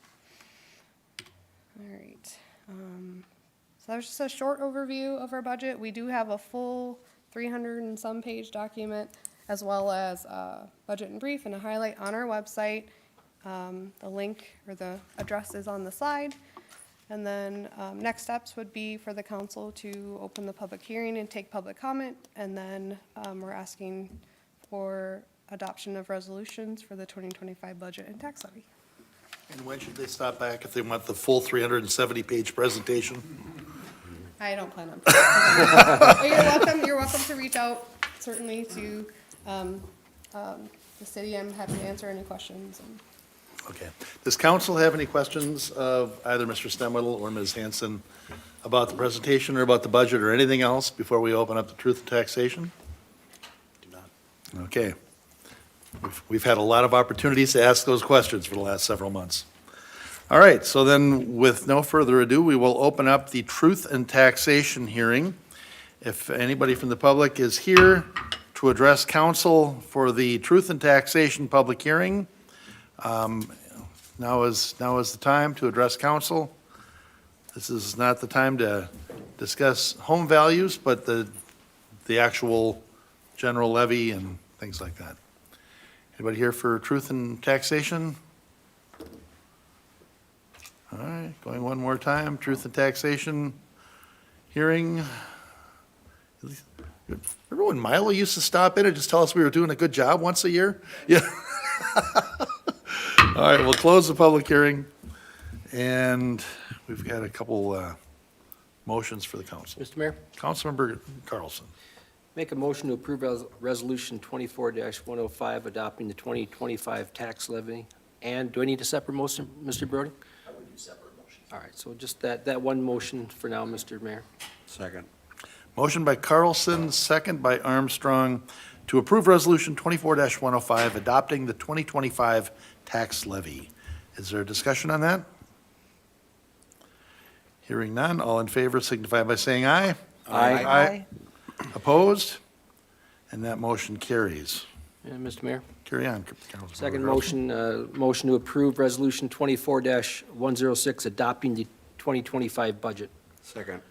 All right. So that was just a short overview of our budget. We do have a full 300 and some page document, as well as a budget in brief and a highlight on our website. The link or the address is on the slide. And then next steps would be for the council to open the public hearing and take public comment. And then we're asking for adoption of resolutions for the 2025 budget and tax levy.
And when should they stop back if they want the full 370-page presentation?
I don't plan on. But you're welcome to reach out, certainly, to the city. I'm happy to answer any questions.
Okay. Does council have any questions of either Mr. Stemwedel or Ms. Hanson about the presentation or about the budget or anything else before we open up the truth and taxation?
Do not.
Okay. We've had a lot of opportunities to ask those questions for the last several months. All right, so then with no further ado, we will open up the truth and taxation hearing. If anybody from the public is here to address council for the truth and taxation public hearing, now is the time to address council. This is not the time to discuss home values, but the actual general levy and things like that. Anybody here for truth and taxation? All right, going one more time, truth and taxation hearing. Remember when Milo used to stop in and just tell us we were doing a good job once a year? Yeah. All right, we'll close the public hearing. And we've got a couple motions for the council.
Mr. Mayor,
Councilmember Carlson.
make a motion to approve Resolution 24-105, adopting the 2025 tax levy. And do I need a separate motion, Mr. Brody?
I would do separate motions.
All right, so just that one motion for now, Mr. Mayor.
Second.
Motion by Carlson, second by Armstrong, to approve Resolution 24-105, adopting the 2025 tax levy. Is there a discussion on that? Hearing none, all in favor signify by saying aye.
Aye.
Opposed? And that motion carries.
And Mr. Mayor,
Carry on, Councilmember
second
Carlson.
motion to approve Resolution 24-106, adopting the 2025 budget.
Second.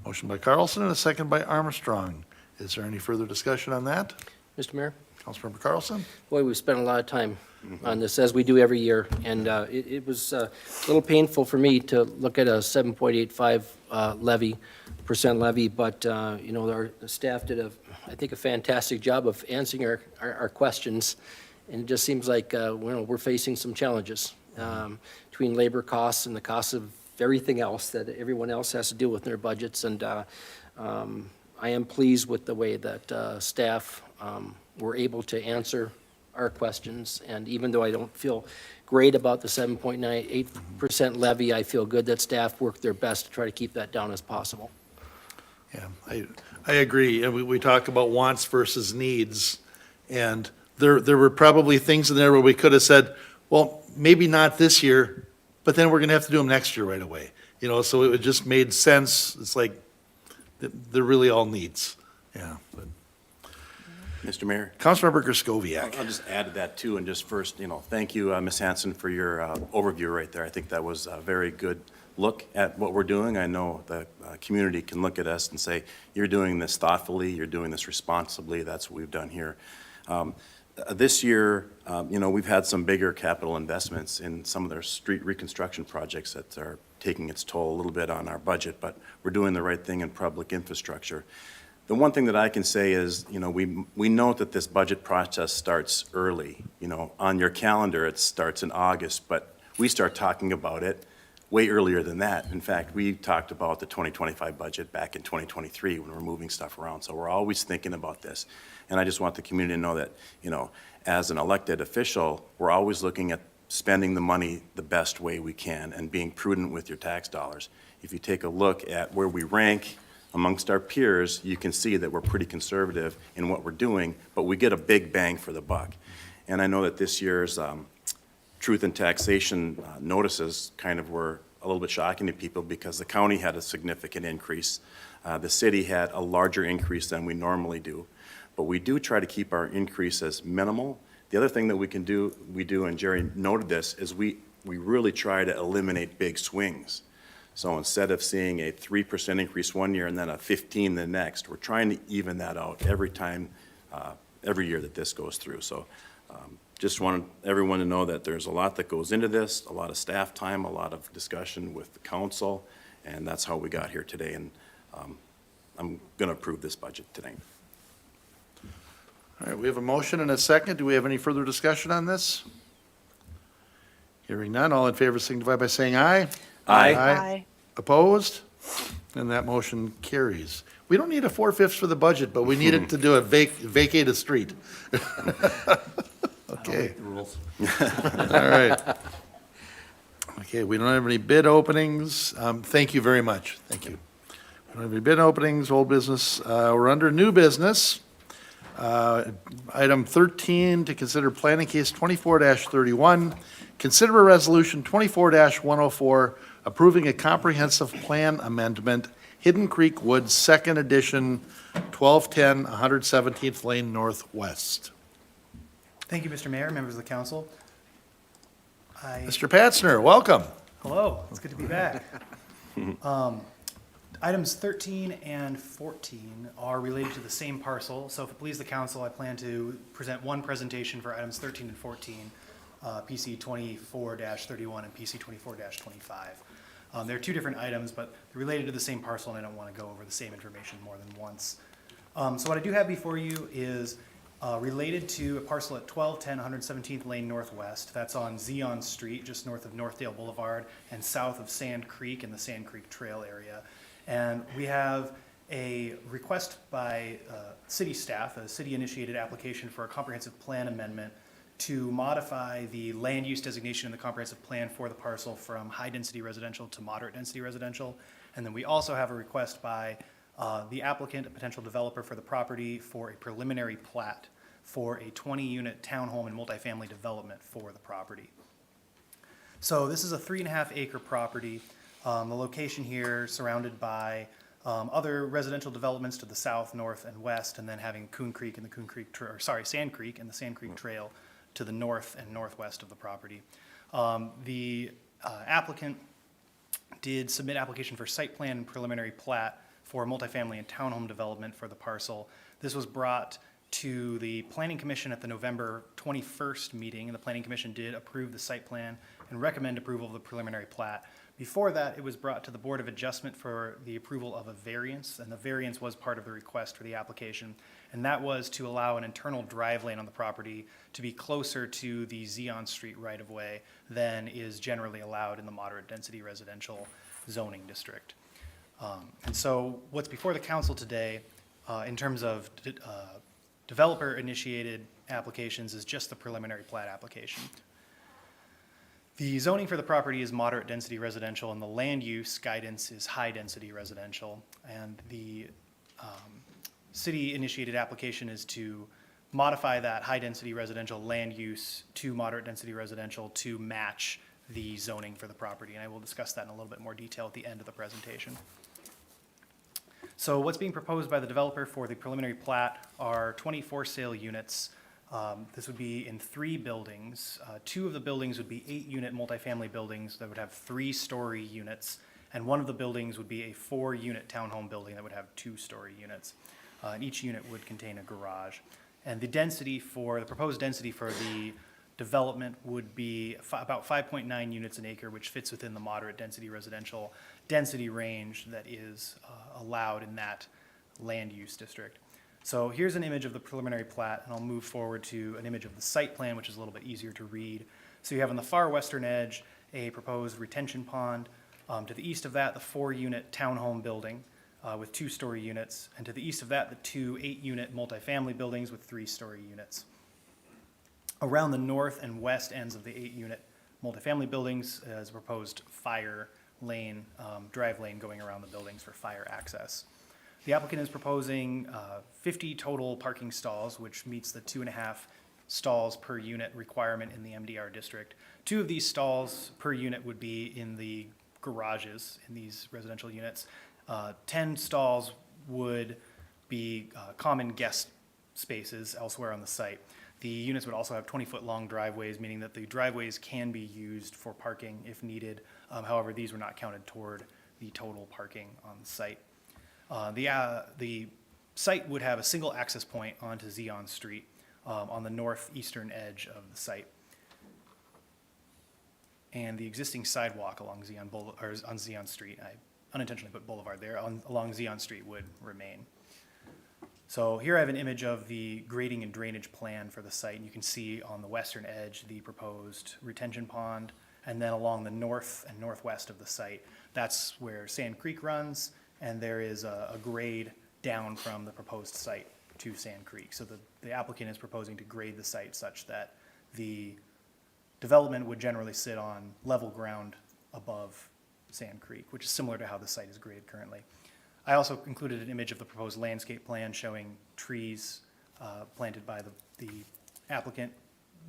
Motion by Carlson and a second by Armstrong. Is there any further discussion on that?
Mr. Mayor?
Councilmember Carlson?
Boy, we've spent a lot of time on this, as we do every year, and it was a little painful for me to look at a 7.85 percent levy, but, our staff did I think, a fantastic job of answering our questions, and it just seems like, we're facing some challenges between labor costs and the costs of everything else that everyone else has to deal with in their budgets, and I am pleased with the way that staff were able to answer our questions, and even though I don't feel great about the 7.98% levy, I feel good that staff worked their best to try to keep that down as possible.
Yeah, I agree. And we talk about wants versus needs, and there were probably things in there where we could have said, well, maybe not this year, but then we're gonna have to do them next year right away. So it just made sense. It's like, they're really all needs. Yeah. But
Mr. Mayor?
Councilmember Griscoviac.
I'll just add to that too, and just first, thank you, Ms. Hanson, for your overview right there. I think that was a very good look at what we're doing. I know the community can look at us and say, you're doing this thoughtfully, you're doing this responsibly. That's what we've done here. This year, we've had some bigger capital investments in some of their street reconstruction projects that are taking its toll a little bit on our budget, but we're doing the right thing in public infrastructure. The one thing that I can say is, we note that this budget process starts early. On your calendar, it starts in August, but we start talking about it way earlier than that. In fact, we talked about the 2025 budget back in 2023 when we're moving stuff around. So we're always thinking about this. And I just want the community to know that, as an elected official, we're always looking at spending the money the best way we can and being prudent with your tax dollars. If you take a look at where we rank amongst our peers, you can see that we're pretty conservative in what we're doing, but we get a big bang for the buck. And I know that this year's truth in taxation notices kind of were a little bit shocking to people because the county had a significant increase. The city had a larger increase than we normally do. But we do try to keep our increase as minimal. The other thing that we do, and Jerry noted this, is we really try to eliminate big swings. So instead of seeing a 3% increase one year and then a 15 the next, we're trying to even that out every time, every year that this goes through. So just wanted everyone to know that there's a lot that goes into this, a lot of staff time, a lot of discussion with the council, and that's how we got here today. And I'm going to approve this budget today.
All right, we have a motion and a second. Do we have any further discussion on this? Hearing none, all in favor signify by saying aye.
Aye.
Opposed? And that motion carries. We don't need a 4/5 for the budget, but we need it to do a vacate a street. Okay.
The rules.
All right. Okay, we don't have any bid openings. Thank you very much. Thank you. We don't have any bid openings, old business. We're under new business. Item 13, to consider planning case 24-31. Consider a resolution 24-104, approving a comprehensive plan amendment, Hidden Creek Woods, Second Edition, 1210 117th Lane Northwest.
Thank you, Mr. Mayor, members of the council.
Mr. Patzner, welcome.
Hello, it's good to be back. Items 13 and 14 are related to the same parcel, so if it pleases the council, I plan to present one presentation for items 13 and 14, PC 24-31 and PC 24-25. They're two different items, but they're related to the same parcel, and I don't want to go over the same information more than once. So what I do have before you is related to a parcel at 1210 117th Lane Northwest. That's on Zion Street, just north of Northdale Boulevard and south of Sand Creek in the Sand Creek Trail area. And we have a request by city staff, a city-initiated application for a comprehensive plan amendment to modify the land use designation in the comprehensive plan for the parcel from high-density residential to moderate-density residential. And then we also have a request by the applicant, a potential developer for the property, for a preliminary plat for a 20-unit townhome and multifamily development for the property. So this is a 3.5-acre property. The location here surrounded by other residential developments to the south, north, and west, and then having Coon Creek and the Sand Creek and the Sand Creek Trail to the north and northwest of the property. The applicant did submit application for site plan and preliminary plat for multifamily and townhome development for the parcel. This was brought to the Planning Commission at the November 21st meeting, and the Planning Commission did approve the site plan and recommend approval of the preliminary plat. Before that, it was brought to the Board of Adjustment for the approval of a variance, and the variance was part of the request for the application, and that was to allow an internal drive lane on the property to be closer to the Zion Street right-of-way than is generally allowed in the moderate-density residential zoning district. And so what's before the council today, in terms of developer-initiated applications, is just the preliminary plat application. The zoning for the property is moderate density residential, and the land use guidance is high density residential. And the city initiated application is to modify that high-density residential land use to moderate-density residential to match the zoning for the property. And I will discuss that in a little bit more detail at the end of the presentation. So what's being proposed by the developer for the preliminary plat are 24 sale units. This would be in 3 buildings. 2 of the buildings would be 8-unit multifamily buildings that would have 3-story units, and one of the buildings would be a 4-unit townhome building that would have 2-story units. And each unit would contain a garage. And the proposed density for the development would be about 5.9 units an acre, which fits within the moderate density residential density range that is allowed in that land use district. So here's an image of the preliminary plat, and I'll move forward to an image of the site plan, which is a little bit easier to read. So you have on the far western edge a proposed retention pond. To the east of that, the 4-unit townhome building with 2-story units, and to the east of that, the 2 8-unit multifamily buildings with 3-story units. Around the north and west ends of the 8-unit multifamily buildings is a proposed fire lane, drive lane going around the buildings for fire access. The applicant is proposing 50 total parking stalls, which meets the 2.5 stalls per unit requirement in the MDR district. 2 of these stalls per unit would be in the garages in these residential units. 10 stalls would be common guest spaces elsewhere on the site. The units would also have 20-foot long driveways, meaning that the driveways can be used for parking if needed. However, these were not counted toward the total parking on the site. The site would have a single access point onto Zion Street on the northeastern edge of the site. And the existing sidewalk along on Zion Street, I unintentionally put Boulevard there, along Zion Street would remain. So here I have an image of the grading and drainage plan for the site. And you can see on the western edge the proposed retention pond, and then along the north and northwest of the site, that's where Sand Creek runs, and there is a grade down from the proposed site to Sand Creek. So the applicant is proposing to grade the site such that the development would generally sit on level ground above Sand Creek, which is similar to how the site is graded currently. I also included an image of the proposed landscape plan showing trees planted by the applicant,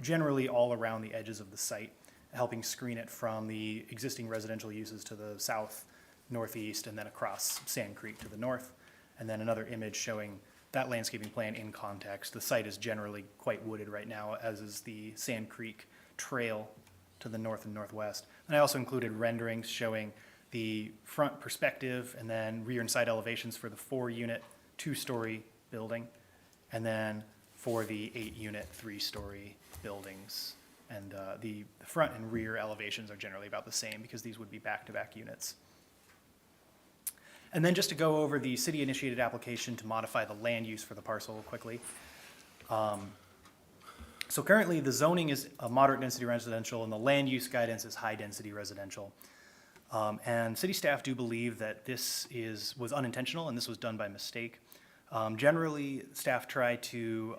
generally all around the edges of the site, helping screen it from the existing residential uses to the south, northeast, and then across Sand Creek to the north. And then another image showing that landscaping plan in context. The site is generally quite wooded right now, as is the Sand Creek Trail to the north and northwest. And I also included renderings showing the front perspective and then rear and side elevations for the 4-unit, 2-story building, and then for the 8-unit, 3-story buildings. And the front and rear elevations are generally about the same because these would be back-to-back units. And then just to go over the city-initiated application to modify the land use for the parcel quickly. So currently, the zoning is a moderate-density residential, and the land use guidance is high-density residential. And city staff do believe that this was unintentional and this was done by mistake. Generally, staff try to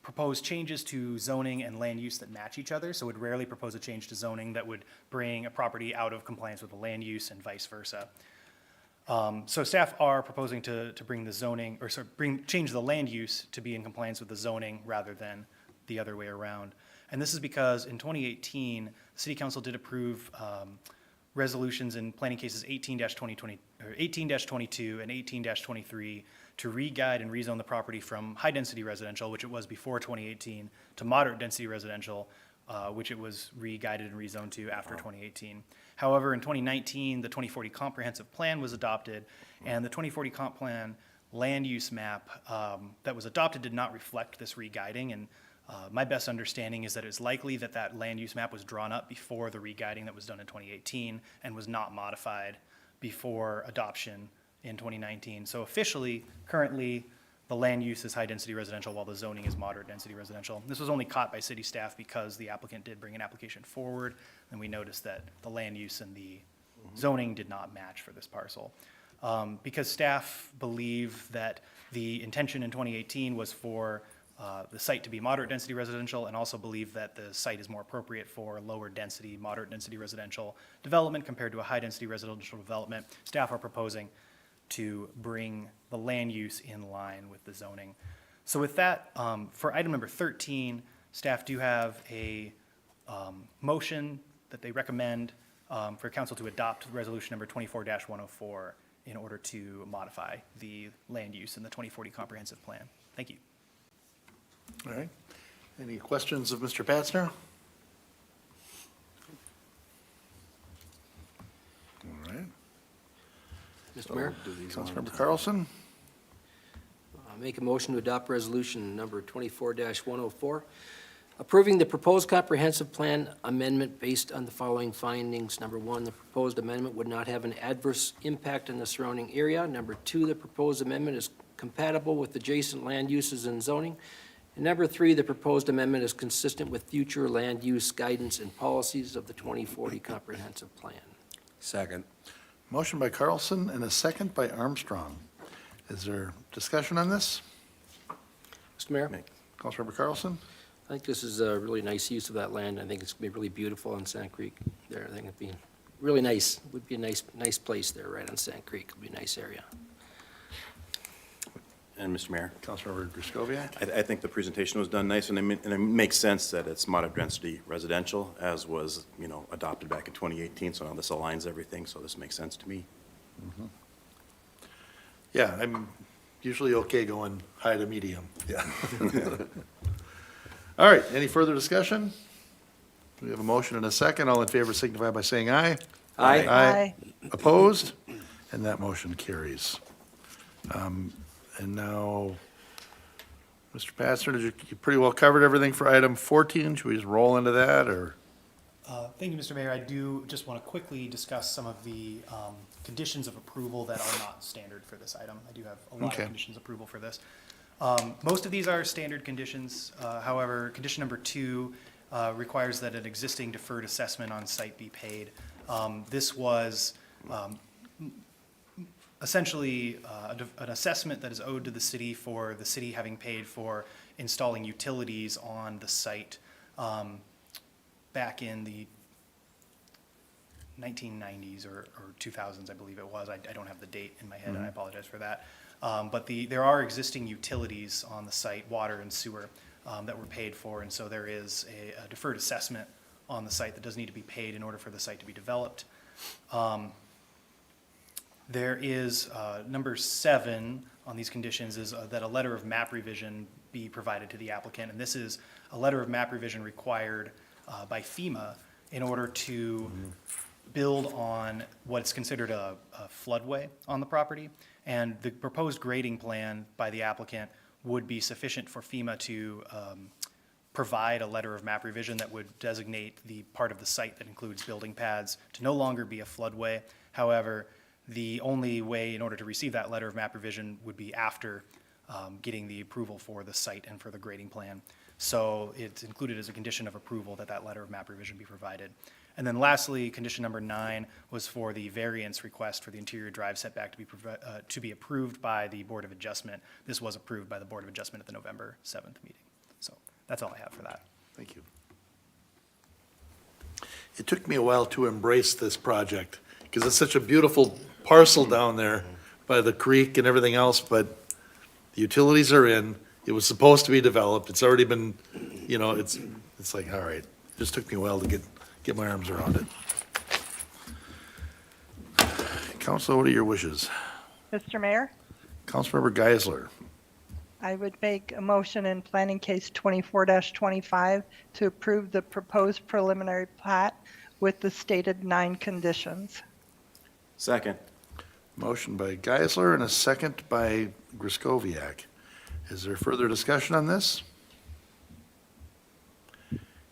propose changes to zoning and land use that match each other, so would rarely propose a change to zoning that would bring a property out of compliance with the land use and vice versa. So staff are proposing to bring the zoning, or change the land use to be in compliance with the zoning rather than the other way around. And this is because in 2018, the City Council did approve resolutions in planning cases 18-22 and 18-23 to re-guide and rezone the property from high-density residential, which it was before 2018, to moderate-density residential, which it was re-guided and rezoned to after 2018. However, in 2019, the 2040 Comprehensive Plan was adopted, and the 2040 Comp Plan land use map that was adopted did not reflect this re-guiding, and my best understanding is that it's likely that that land use map was drawn up before the re-guiding that was done in 2018 and was not modified before adoption in 2019. So officially, currently, the land use is high-density residential while the zoning is moderate-density residential. This was only caught by city staff because the applicant did bring an application forward, and we noticed that the land use and the zoning did not match for this parcel. Because staff believe that the intention in 2018 was for the site to be moderate density residential, and also believe that the site is more appropriate for lower density, moderate density residential development compared to a high density residential development. Staff are proposing to bring the land use in line with the zoning. So with that, for item number 13, staff do have a motion that they recommend for council to adopt resolution number 24-104 in order to modify the land use in the 2040 comprehensive plan. Thank you.
All right. Any questions of Mr. Patzner? All right.
Mr. Mayor,
Councilmember Carlson?
make a motion to adopt resolution number 24-104, approving the proposed comprehensive plan amendment based on the following findings. Number one, the proposed amendment would not have an adverse impact on the surrounding area. Number two, the proposed amendment is compatible with adjacent land uses and zoning. And number three, the proposed amendment is consistent with future land use guidance and policies of the 2040 comprehensive plan.
Second.
Motion by Carlson and a second by Armstrong. Is there discussion on this?
Mr. Mayor?
Councilmember Carlson?
I think this is a really nice use of that land. I think it's going to be really beautiful on Sand Creek there. I think it'd be really nice. Would be a nice place there, right on Sand Creek. It'd be a nice area.
And Mr. Mayor,
Councilmember Griscoviac?
I think the presentation was done nice, and it makes sense that it's moderate density residential, as was, adopted back in 2018, so now this aligns everything, so this makes sense to me.
Yeah, I'm usually okay going high to medium. Yeah. All right, any further discussion? We have a motion and a second. All in favor signify by saying aye.
Aye.
Aye.
Opposed? And that motion carries. And now, Mr. Patzner, you pretty well covered everything for item 14. Should we just roll into that, or?
Thank you, Mr. Mayor. I do just want to quickly discuss some of the conditions of approval that are not standard for this item. I do have a lot of
Okay.
conditions of approval for this. Most of these are standard conditions. However, condition number 2 requires that an existing deferred assessment on site be paid. This was essentially an assessment that is owed to the city for the city having paid for installing utilities on the site back in the 1990s or 2000s, I believe it was. I don't have the date in my head, and I apologize for that. But there are existing utilities on the site, water and sewer, that were paid for, and so there is a deferred assessment on the site that does need to be paid in order for the site to be developed. There is, number 7 on these conditions is that a letter of map revision be provided to the applicant, and this is a letter of map revision required by FEMA in order to build on what's considered a floodway on the property. And the proposed grading plan by the applicant would be sufficient for FEMA to provide a letter of map revision that would designate the part of the site that includes building pads to no longer be a floodway. However, the only way in order to receive that letter of map revision would be after getting the approval for the site and for the grading plan. So it's included as a condition of approval that that letter of map revision be provided. And then lastly, condition number 9 was for the variance request for the interior drive setback to be approved by the Board of Adjustment. This was approved by the Board of Adjustment at the November 7th meeting. So that's all I have for that.
Thank you. It took me a while to embrace this project, because it's such a beautiful parcel down there by the creek and everything else, but the utilities are in. It was supposed to be developed. It's already been, it's like, all right. It just took me a while to get my arms around it. Council, what are your wishes?
Mr. Mayor,
Councilmember Geisler.
I would make a motion in planning case 24-25 to approve the proposed preliminary plat with the stated 9 conditions.
Second.
Motion by Geisler and a second by Griscoviac. Is there further discussion on this?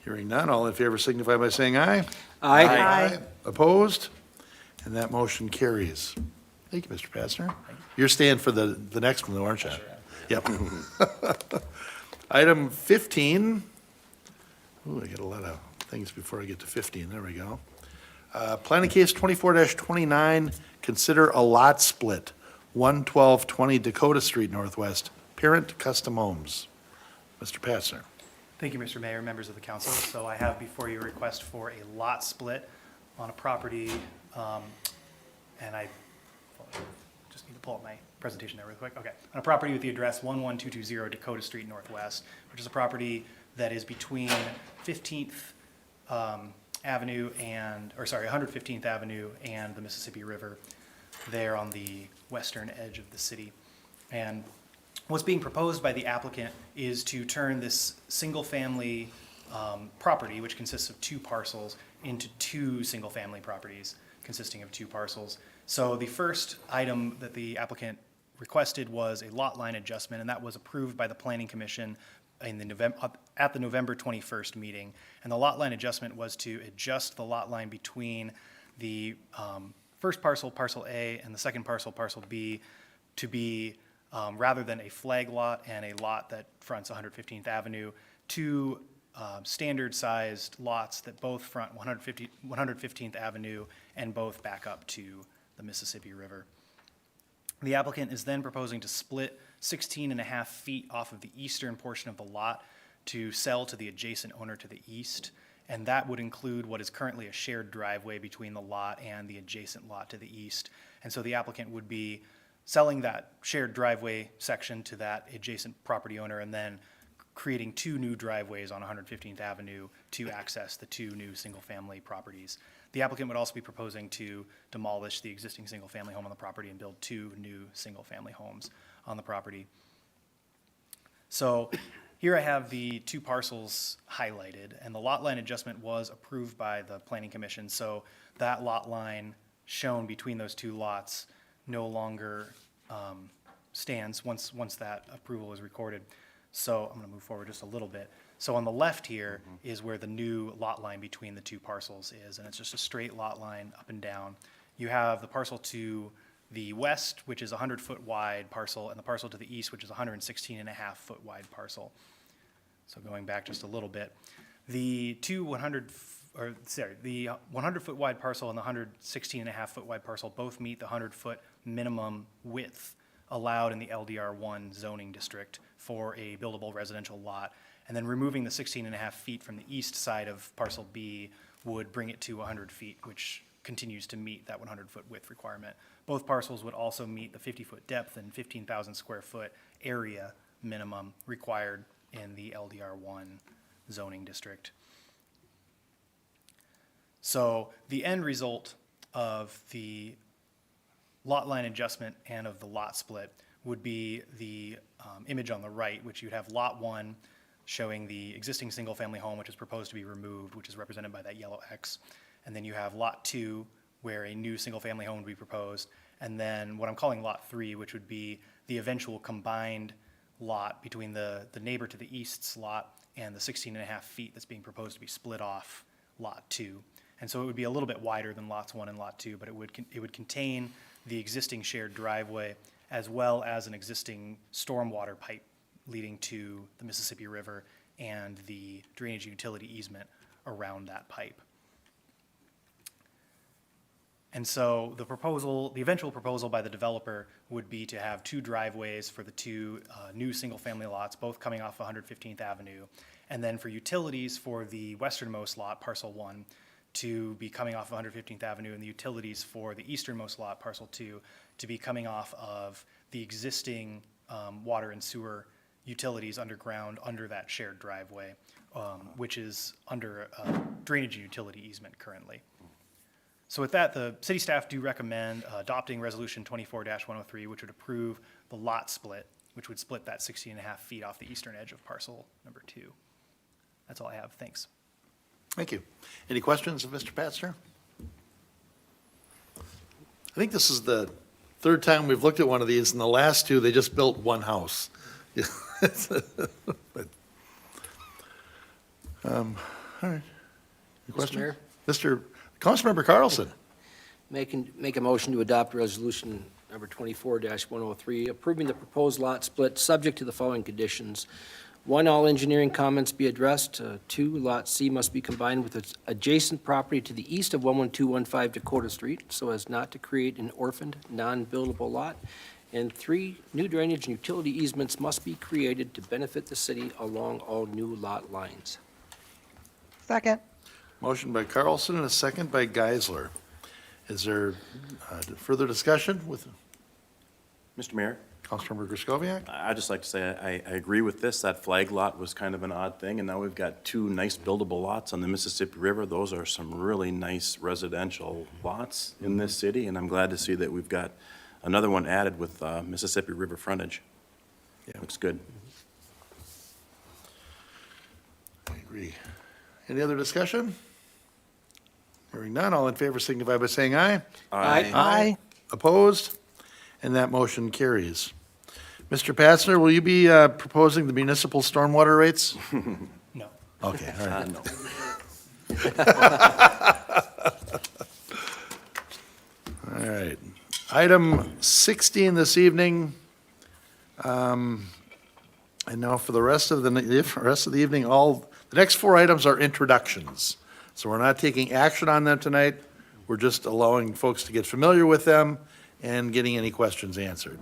Hearing none, all in favor signify by saying aye.
Aye.
Opposed? And that motion carries. Thank you, Mr. Patzner. You're staying for the next one, though, aren't you? Yep. Item 15. Ooh, I got a lot of things before I get to 15. There we go. Planning case 24-29, consider a lot split, 11220 Dakota Street Northwest, Parent Custom Homes. Mr. Patzner.
Thank you, Mr. Mayor, members of the council. So I have before you a request for a lot split on a property, and I just need to pull up my presentation there real quick? Okay. On a property with the address 11220 Dakota Street Northwest, which is a property that is between 15th Avenue and, or sorry, 115th Avenue and the Mississippi River, there on the western edge of the city. And what's being proposed by the applicant is to turn this single-family property, which consists of 2 parcels, into 2 single-family properties consisting of 2 parcels. So the first item that the applicant requested was a lot line adjustment, and that was approved by the Planning Commission in the at the November 21st meeting. And the lot line adjustment was to adjust the lot line between the first parcel, parcel A, and the second parcel, parcel B, to be, rather than a flag lot and a lot that fronts 115th Avenue, 2 standard-sized lots that both front 115th Avenue and both back up to the Mississippi River. The applicant is then proposing to split 16.5 feet off of the eastern portion of the lot to sell to the adjacent owner to the east, and that would include what is currently a shared driveway between the lot and the adjacent lot to the east. And so the applicant would be selling that shared driveway section to that adjacent property owner and then creating 2 new driveways on 115th Avenue to access the 2 new single-family properties. The applicant would also be proposing to demolish the existing single-family home on the property and build 2 new single-family homes on the property. So here I have the 2 parcels highlighted, and the lot line adjustment was approved by the Planning Commission, so that lot line shown between those 2 lots no longer stands once that approval is recorded. So I'm going to move forward just a little bit. So on the left here is where the new lot line between the 2 parcels is, and it's just a straight lot line up and down. You have the parcel to the west, which is a 100-foot wide parcel, and the parcel to the east, which is a 116.5-foot wide parcel. So going back just a little bit, the 100-foot wide parcel and the 116.5-foot wide parcel both meet the 100-foot minimum width allowed in the LDR1 zoning district for a buildable residential lot. And then removing the 16.5 feet from the east side of parcel B would bring it to 100 feet, which continues to meet that 100-foot width requirement. Both parcels would also meet the 50-foot depth and 15,000 square foot area minimum required in the LDR1 zoning district. So the end result of the lot line adjustment and of the lot split would be the image on the right, which you'd have lot 1 showing the existing single-family home, which is proposed to be removed, which is represented by that yellow X. And then you have lot 2, where a new single-family home would be proposed. And then what I'm calling lot 3, which would be the eventual combined lot between the neighbor to the east's lot and the 16.5 feet that's being proposed to be split off lot 2. And so it would be a little bit wider than lots 1 and lot 2, but it would contain the existing shared driveway as well as an existing stormwater pipe leading to the Mississippi River and the drainage utility easement around that pipe. And so the eventual proposal by the developer would be to have 2 driveways for the 2 new single-family lots, both coming off 115th Avenue, and then for utilities for the westernmost lot, parcel 1, to be coming off 115th Avenue, and the utilities for the easternmost lot, parcel 2, to be coming off of the existing water and sewer utilities underground under that shared driveway, which is under drainage and utility easement currently. So with that, the city staff do recommend adopting Resolution 24-103, which would approve the lot split, which would split that 16.5 feet off the eastern edge of parcel number 2. That's all I have. Thanks.
Thank you. Any questions of Mr. Patzner? I think this is the 3rd time we've looked at one of these, and the last 2, they just built 1 house. But, all right. Any questions?
Mayor?
Councilmember Carlson.
Make a motion to adopt resolution number 24-103, approving the proposed lot split, subject to the following conditions. 1, all engineering comments be addressed. 2, lot C must be combined with its adjacent property to the east of 11215 Dakota Street, so as not to create an orphaned, non-buildable lot. And 3, new drainage and utility easements must be created to benefit the city along all new lot lines.
Second.
Motion by Carlson and a second by Geisler. Is there further discussion with?
Mr. Mayor,
Councilmember Griscoviac?
I'd just like to say I agree with this. That flag lot was kind of an odd thing, and now we've got two nice buildable lots on the Mississippi River. Those are some really nice residential lots in this city, and I'm glad to see that we've got another one added with Mississippi River frontage.
Yeah.
Looks good.
I agree. Any other discussion? Hearing none, all in favor signify by saying aye.
Aye.
Opposed? And that motion carries. Mr. Patzner, will you be proposing the municipal stormwater rates?
No.
Okay, all right.
No.
All right. Item 16 this evening. And now for the rest of the evening, the next four items are introductions. So we're not taking action on them tonight. We're just allowing folks to get familiar with them and getting any questions answered.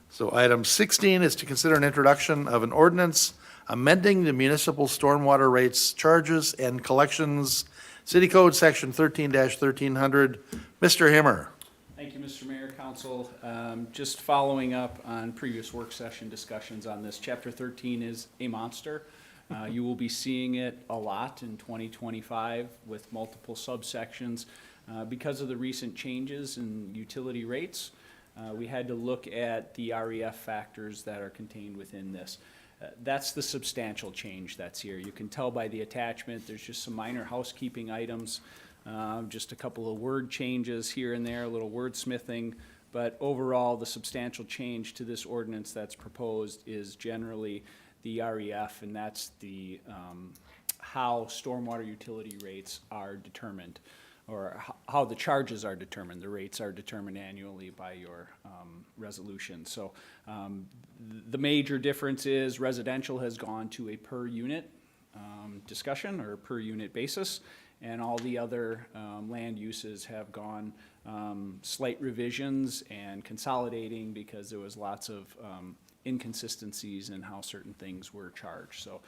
So item 16 is to consider an introduction of an ordinance amending the municipal stormwater rates, charges, and collections, City Code Section 13-1300. Mr. Himmer.
Thank you, Mr. Mayor, Council. Just following up on previous work session discussions on this, Chapter 13 is a monster. You will be seeing it a lot in 2025 with multiple subsections. Because of the recent changes in utility rates, we had to look at the REF factors that are contained within this. That's the substantial change that's here. You can tell by the attachment, there's just some minor housekeeping items. Just a couple of word changes here and there, a little wordsmithing, but overall, the substantial change to this ordinance that's proposed is generally the REF, and that's the, how stormwater utility rates are determined, or how the charges are determined. The rates are determined annually by your resolution. So the major difference is residential has gone to a per unit discussion or per unit basis, and all the other land uses have gone slight revisions and consolidating because there was lots of inconsistencies in how certain things were charged. So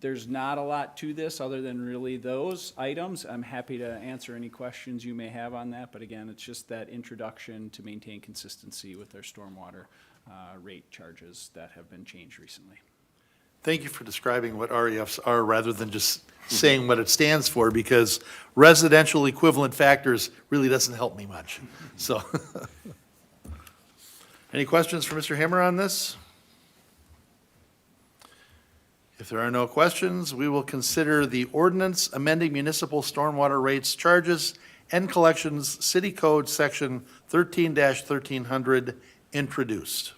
there's not a lot to this other than really those items. I'm happy to answer any questions you may have on that, but again, it's just that introduction to maintain consistency with our stormwater rate charges that have been changed recently.
Thank you for describing what REFs are rather than just saying what it stands for, because residential equivalent factors really doesn't help me much. So, any questions for Mr. Hammer on this? If there are no questions, we will consider the ordinance amending municipal stormwater rates, charges, and collections, City Code Section 13-1300, introduced.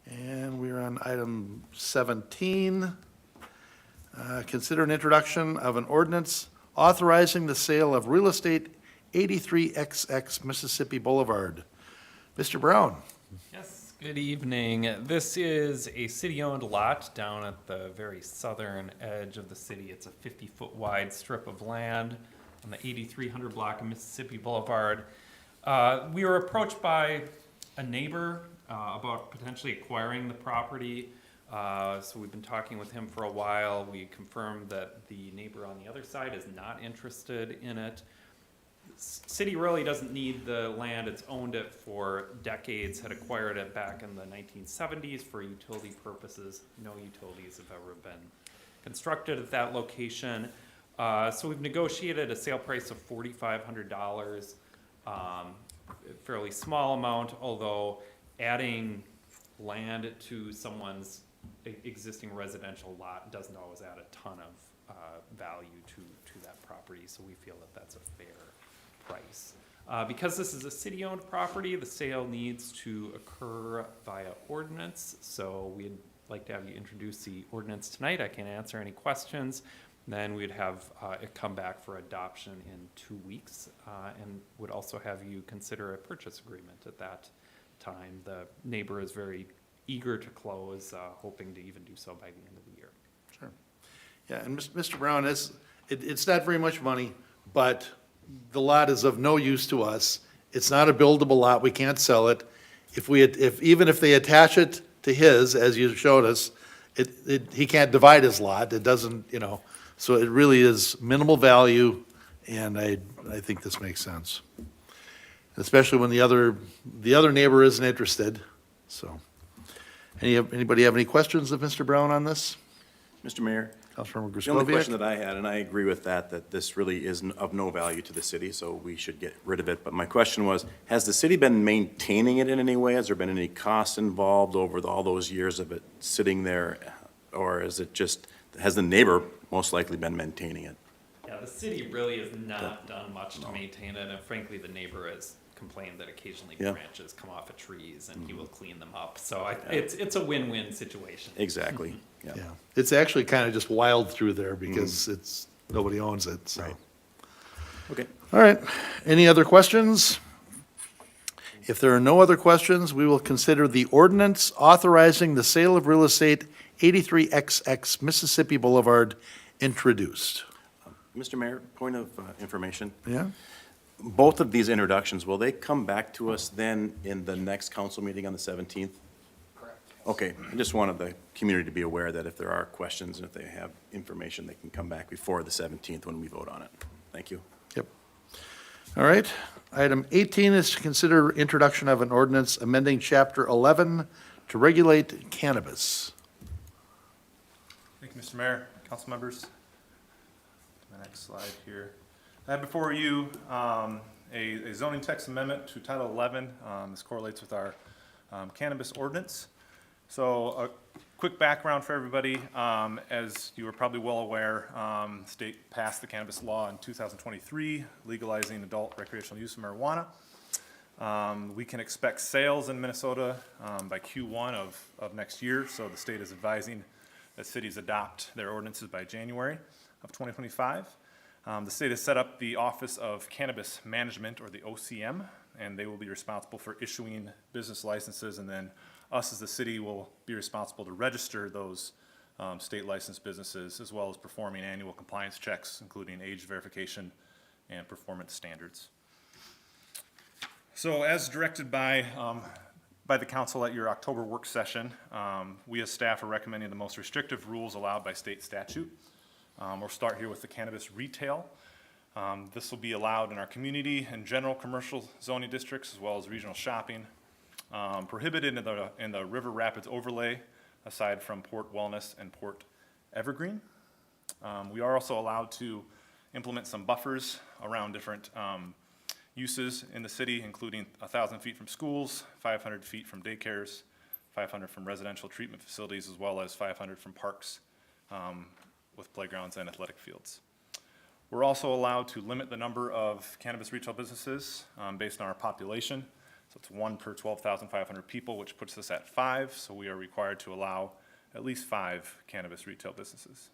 And we're on item 17. Consider an introduction of an ordinance authorizing the sale of real estate 83XX Mississippi Boulevard. Mr. Brown.
Yes, good evening. This is a city-owned lot down at the very southern edge of the city. It's a 50-foot wide strip of land on the 8300 block of Mississippi Boulevard. We were approached by a neighbor about potentially acquiring the property. So we've been talking with him for a while. We confirmed that the neighbor on the other side is not interested in it. City really doesn't need the land. It's owned it for decades, had acquired it back in the 1970s for utility purposes. No utilities have ever been constructed at that location. So we've negotiated a sale price of $4,500, a fairly small amount, although adding land to someone's existing residential lot doesn't always add a ton of value to that property, so we feel that that's a fair price. Because this is a city-owned property, the sale needs to occur via ordinance, so we'd like to have you introduce the ordinance tonight. I can answer any questions. Then we'd have it come back for adoption in 2 weeks, and would also have you consider a purchase agreement at that time. The neighbor is very eager to close, hoping to even do so by the end of the year.
Sure. Yeah, and Mr. Brown, it's not very much money, but the lot is of no use to us. It's not a buildable lot. We can't sell it. Even if they attach it to his, as you showed us, he can't divide his lot. It doesn't, so it really is minimal value, and I think this makes sense. especially when the other neighbor isn't interested, so. Anybody have any questions of Mr. Brown on this?
Mr. Mayor?
Councilmember
The only question
Griscoviac?
that I had, and I agree with that this really is of no value to the city, so we should get rid of it. But my question was, has the city been maintaining it in any way? Has there been any cost involved over all those years of it sitting there? Or is it just, has the neighbor most likely been maintaining it?
Yeah, the city really has not done much to maintain it, and frankly, the neighbor has complained that occasionally
Yeah.
branches come off of trees, and he will clean them up. So it's a win-win situation.
Exactly, yeah.
Yeah, it's actually kind of just wild through there because nobody owns it, so.
Right. Okay.
All right, any other questions? If there are no other questions, we will consider the ordinance authorizing the sale of real estate 83XX Mississippi Boulevard introduced.
Mr. Mayor, point of information.
Yeah?
Both of these introductions, will they come back to us then in the next council meeting on the 17th? Correct. Okay, I just wanted the community to be aware that if there are questions and if they have information, they can come back before the 17th when we vote on it. Thank you.
Yep. All right, item 18 is to consider introduction of an ordinance amending Chapter 11 to regulate cannabis.
Thank you, Mr. Mayor, council members. My next slide here. I have before you a zoning text amendment to Title 11. This correlates with our cannabis ordinance. So a quick background for everybody. As you are probably well aware, the state passed the cannabis law in 2023, legalizing adult recreational use of marijuana. We can expect sales in Minnesota by Q1 of next year. So the state is advising that cities adopt their ordinances by January of 2025. The state has set up the Office of Cannabis Management, or the OCM, and they will be responsible for issuing business licenses, and then us as the city will be responsible to register those state licensed businesses, as well as performing annual compliance checks, including age verification and performance standards. So as directed by the council at your October work session, we as staff are recommending the most restrictive rules allowed by state statute. We'll start here with the cannabis retail. This will be allowed in our community and general commercial zoning districts, as well as regional shopping. Prohibited in the River Rapids overlay, aside from Port Wellness and Port Evergreen. We are also allowed to implement some buffers around different uses in the city, including 1,000 feet from schools, 500 feet from daycares, 500 from residential treatment facilities, as well as 500 from parks with playgrounds and athletic fields. We're also allowed to limit the number of cannabis retail businesses based on our population. So it's 1 per 12,500 people, which puts us at 5. So we are required to allow at least 5 cannabis retail businesses.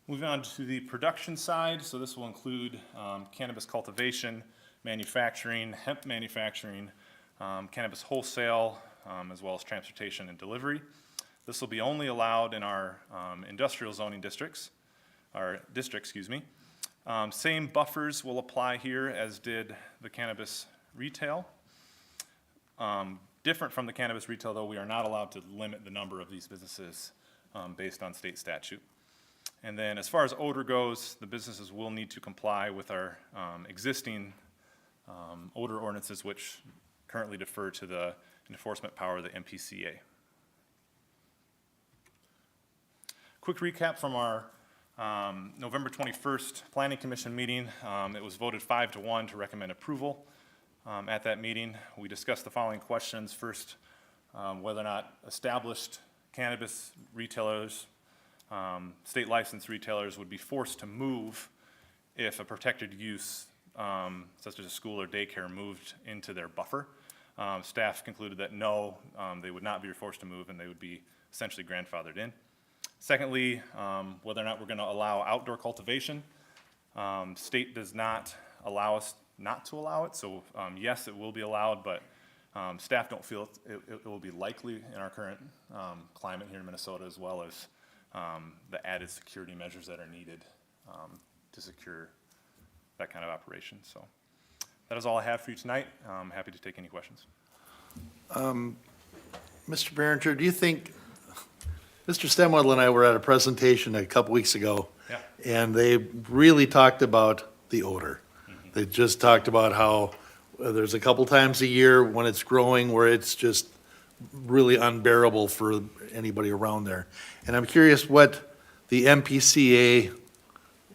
Moving on to the production side. So this will include cannabis cultivation, manufacturing, hemp manufacturing, cannabis wholesale, as well as transportation and delivery. This will be only allowed in our industrial zoning districts, Same buffers will apply here as did the cannabis retail. Different from the cannabis retail, though, we are not allowed to limit the number of these businesses based on state statute. And then as far as odor goes, the businesses will need to comply with our existing odor ordinances, which currently defer to the enforcement power of the MPCA. Quick recap from our November 21st Planning Commission meeting. It was voted 5-1 to recommend approval. At that meeting, we discussed the following questions. First, whether or not established cannabis retailers, state licensed retailers would be forced to move if a protected use, such as a school or daycare, moved into their buffer. Staff concluded that no, they would not be forced to move and they would be essentially grandfathered in. Secondly, whether or not we're going to allow outdoor cultivation. State does not allow us not to allow it, so yes, it will be allowed, but staff don't feel it will be likely in our current climate here in Minnesota, as well as the added security measures that are needed to secure that kind of operation. So that is all I have for you tonight. I'm happy to take any questions.
Mr. Behringer, do you think, Mr. Stemwedel and I were at a presentation a couple weeks ago,
Yeah.
and they really talked about the odor. They just talked about how there's a couple times a year when it's growing where it's just really unbearable for anybody around there. And I'm curious what the MPCA,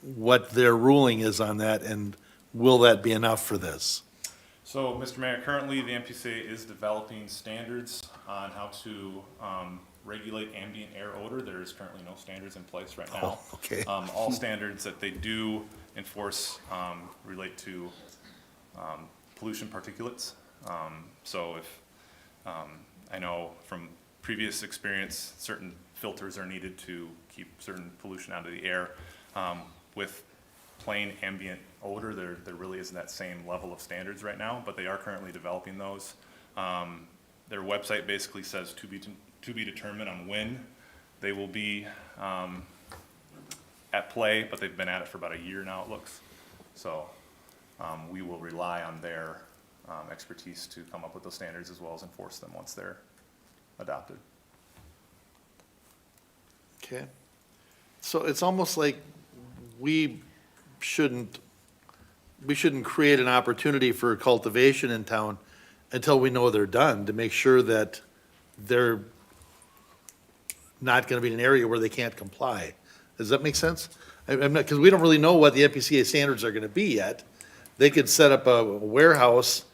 what their ruling is on that, and will that be enough for this?
So, Mr. Mayor, currently the MPCA is developing standards on how to regulate ambient air odor. There is currently no standards in place right now.
Oh, okay.
All standards that they do enforce relate to pollution particulates. So if, I know from previous experience, certain filters are needed to keep certain pollution out of the air. With plain ambient odor, there really isn't that same level of standards right now, but they are currently developing those. Their website basically says to be determined on when they will be at play, but they've been at it for about a year now, it looks. So we will rely on their expertise to come up with those standards as well as enforce them once they're adopted.
Okay. So it's almost like we shouldn't create an opportunity for cultivation in town until we know they're done, to make sure that they're not gonna be in an area where they can't comply. Does that make sense? I'm not, because we don't really know what the MPCA standards are gonna be yet. They could set up a warehouse,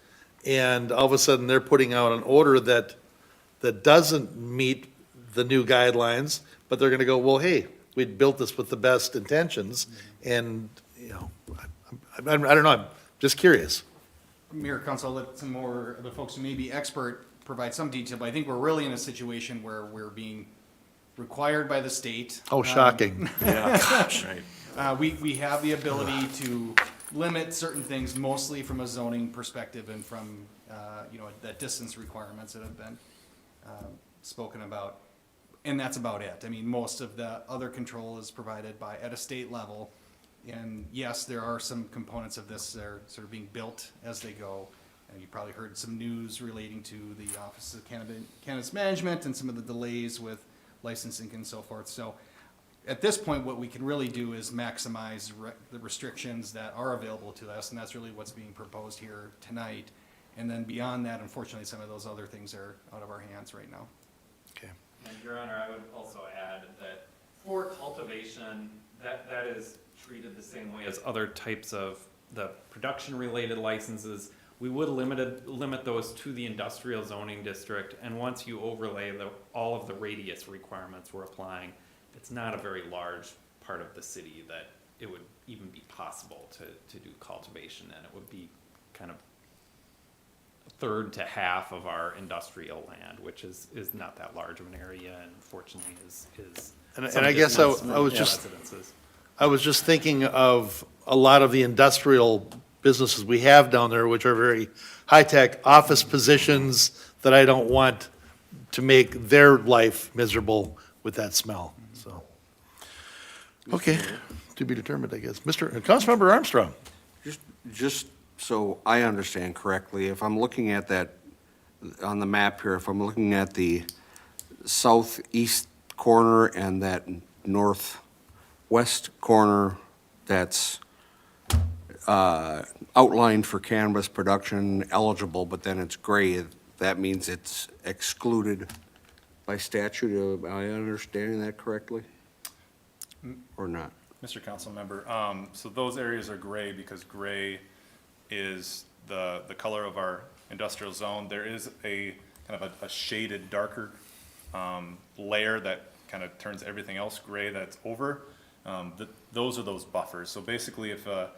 and all of a sudden, they're putting out an order that doesn't meet the new guidelines, but they're gonna go, well, hey, we built this with the best intentions, and, you know, I don't know, I'm just curious.
Mayor, Council, let some more of the folks who may be expert provide some detail, but I think we're really in a situation where we're being required by the state.
Oh, shocking.
Yeah, gosh, right.
We have the ability to limit certain things, mostly from a zoning perspective and from, the distance requirements that have been spoken about. And that's about it. I mean, most of the other control is provided at a state level. And yes, there are some components of this that are sort of being built as they go. And you probably heard some news relating to the Office of Cannabis Management and some of the delays with licensing and so forth. So at this point, what we can really do is maximize the restrictions that are available to us, and that's really what's being proposed here tonight. And then beyond that, unfortunately, some of those other things are out of our hands right now.
Okay.
And Your Honor, I would also add that for cultivation, that is treated the same way as other types of the production-related licenses. We would limit those to the industrial zoning district, and once you overlay all of the radius requirements we're applying, it's not a very large part of the city that it would even be possible to do cultivation, and it would be kind of a third to half of our industrial land, which is not that large of an area, and fortunately is.
And I guess I was just thinking of a lot of the industrial businesses we have down there, which are very high-tech office positions that I don't want to make their life miserable with that smell, so. Okay, to be determined, I guess. Councilmember Armstrong.
Just so I understand correctly, if I'm looking at that, on the map here, if I'm looking at the southeast corner and that northwest corner that's outlined for cannabis production eligible, but then it's gray, that means it's excluded by statute. Am I understanding that correctly? Or not?
Mr. Councilmember, so those areas are gray because gray is the color of our industrial zone. There is a kind of a shaded darker layer that kind of turns everything else gray that's over. Those are those buffers. So basically, if a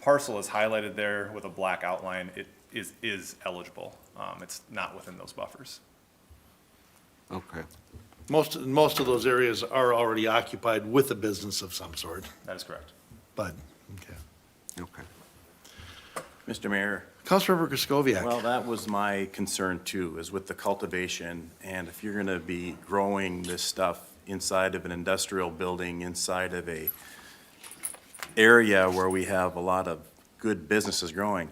parcel is highlighted there with a black outline, it is eligible. It's not within those buffers.
Okay.
Most of those areas are already occupied with a business of some sort,
That is correct.
but, okay.
Okay.
Mr. Mayor,
Councilmember Kraskowiak.
well, that was my concern too, is with the cultivation. And if you're gonna be growing this stuff inside of an industrial building, inside of a area where we have a lot of good businesses growing,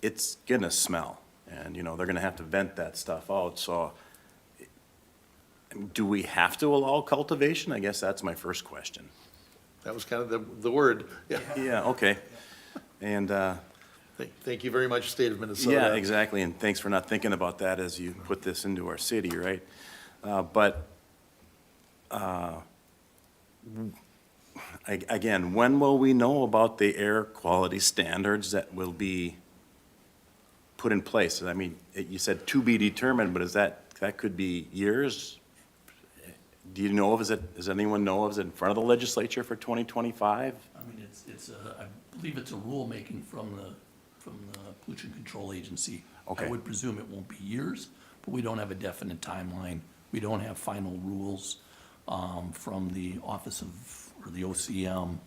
it's gonna smell. And, they're gonna have to vent that stuff out, so do we have to allow cultivation? I guess that's my first question.
That was kind of the word, yeah.
Yeah, okay. And,
Thank you very much, State of Minnesota.
yeah, exactly, and thanks for not thinking about that as you put this into our city, right? Again, when will we know about the air quality standards that will be put in place? I mean, you said to be determined, but that could be years? Do you know, does anyone know, is it in front of the legislature for 2025?
I mean, I believe it's a rulemaking from the Pollution Control Agency.
Okay.
I would presume it won't be years, but we don't have a definite timeline. We don't have final rules from the Office of, or the OCM.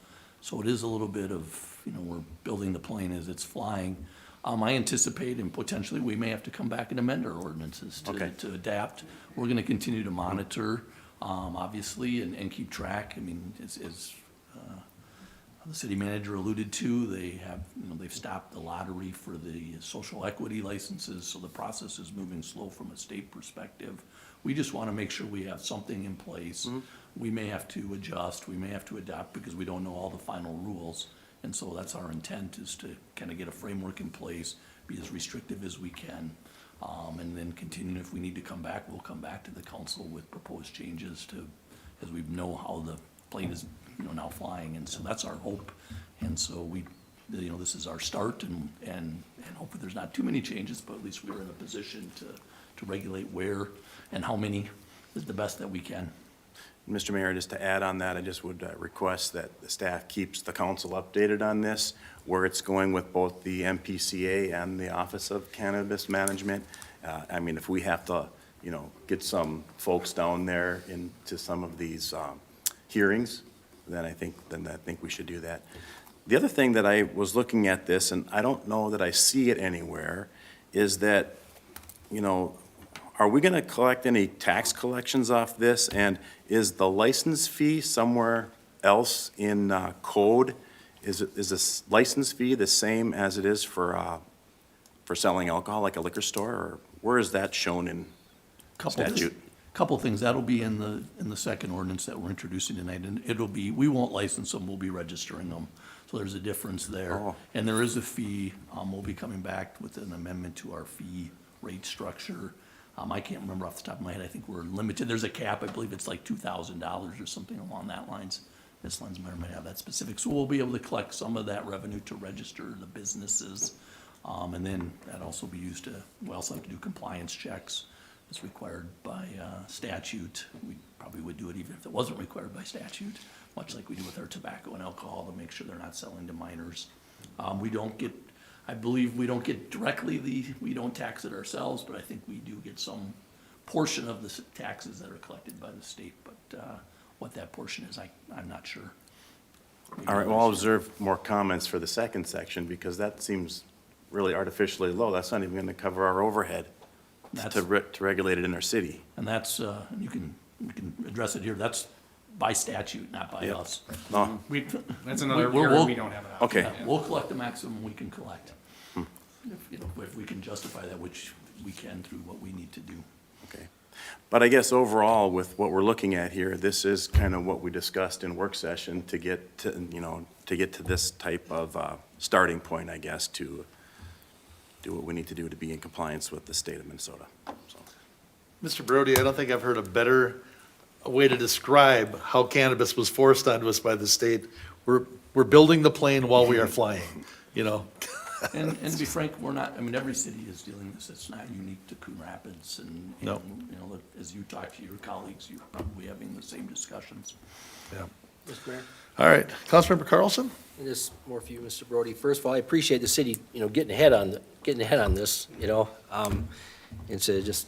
So it is a little bit of, we're building the plane as it's flying. I anticipate, and potentially we may have to come back and amend our ordinances to adapt. We're gonna continue to monitor, obviously, and keep track. I mean, as the city manager alluded to, they've stopped the lottery for the social equity licenses, so the process is moving slow from a state perspective. We just wanna make sure we have something in place. We may have to adjust, we may have to adapt because we don't know all the final rules. And so that's our intent, is to kind of get a framework in place, be as restrictive as we can, and then continue. If we need to come back, we'll come back to the council with proposed changes as we know how the plane is, now flying. And so that's our hope. And so this is our start, and hopefully there's not too many changes, but at least we're in a position to regulate where and how many is the best that we can.
Mr. Mayor, just to add on that, I just would request that the staff keeps the council updated on this, where it's going with both the MPCA and the Office of Cannabis Management. I mean, if we have to, get some folks down there into some of these hearings, then I think we should do that. The other thing that I was looking at this, and I don't know that I see it anywhere, is that, are we gonna collect any tax collections off this? And is the license fee somewhere else in code? Is this license fee the same as it is for selling alcohol, like a liquor store? Or where is that shown in statute?
Couple things, that'll be in the second ordinance that we're introducing tonight, and we won't license them, we'll be registering them. So there's a difference there.
Oh.
And there is a fee, we'll be coming back with an amendment to our fee rate structure. I can't remember off the top of my head, I think we're limited, there's a cap, I believe it's like $2,000 or something along that lines. Ms. Lensmeyer might have that specific, so we'll be able to collect some of that revenue to register the businesses. And then that'd also be used we also have to do compliance checks as required by statute. We probably would do it even if it wasn't required by statute, much like we do with our tobacco and alcohol, to make sure they're not selling to minors. I believe we don't get directly we don't tax it ourselves, but I think we do get some portion of the taxes that are collected by the state, but what that portion is, I'm not sure.
All right, well, I'll observe more comments for the second section, because that seems really artificially low. That's not even gonna cover our overhead to regulate it in our city.
And that's, we can address it here, that's by statute, not by us.
Oh,
That's another area we don't have an option.
okay.
Yeah, we'll collect the maximum we can collect. If we can justify that, which we can through what we need to do.
Okay. But I guess overall, with what we're looking at here, this is kind of what we discussed in work session to get to this type of starting point, I guess, to do what we need to do to be in compliance with the state of Minnesota. So.
Mr. Brody, I don't think I've heard a better way to describe how cannabis was forced onto us by the state. We're building the plane while we are flying,
And to be frank, every city is dealing with this. It's not unique to Coon Rapids, and
No.
As you talk to your colleagues, you're probably having the same discussions.
Yeah.
Mr. Mayor?
All right, Councilmember Carlson?
And this is more for you, Mr. Brody. First of all, I appreciate the city, getting ahead on this, instead of just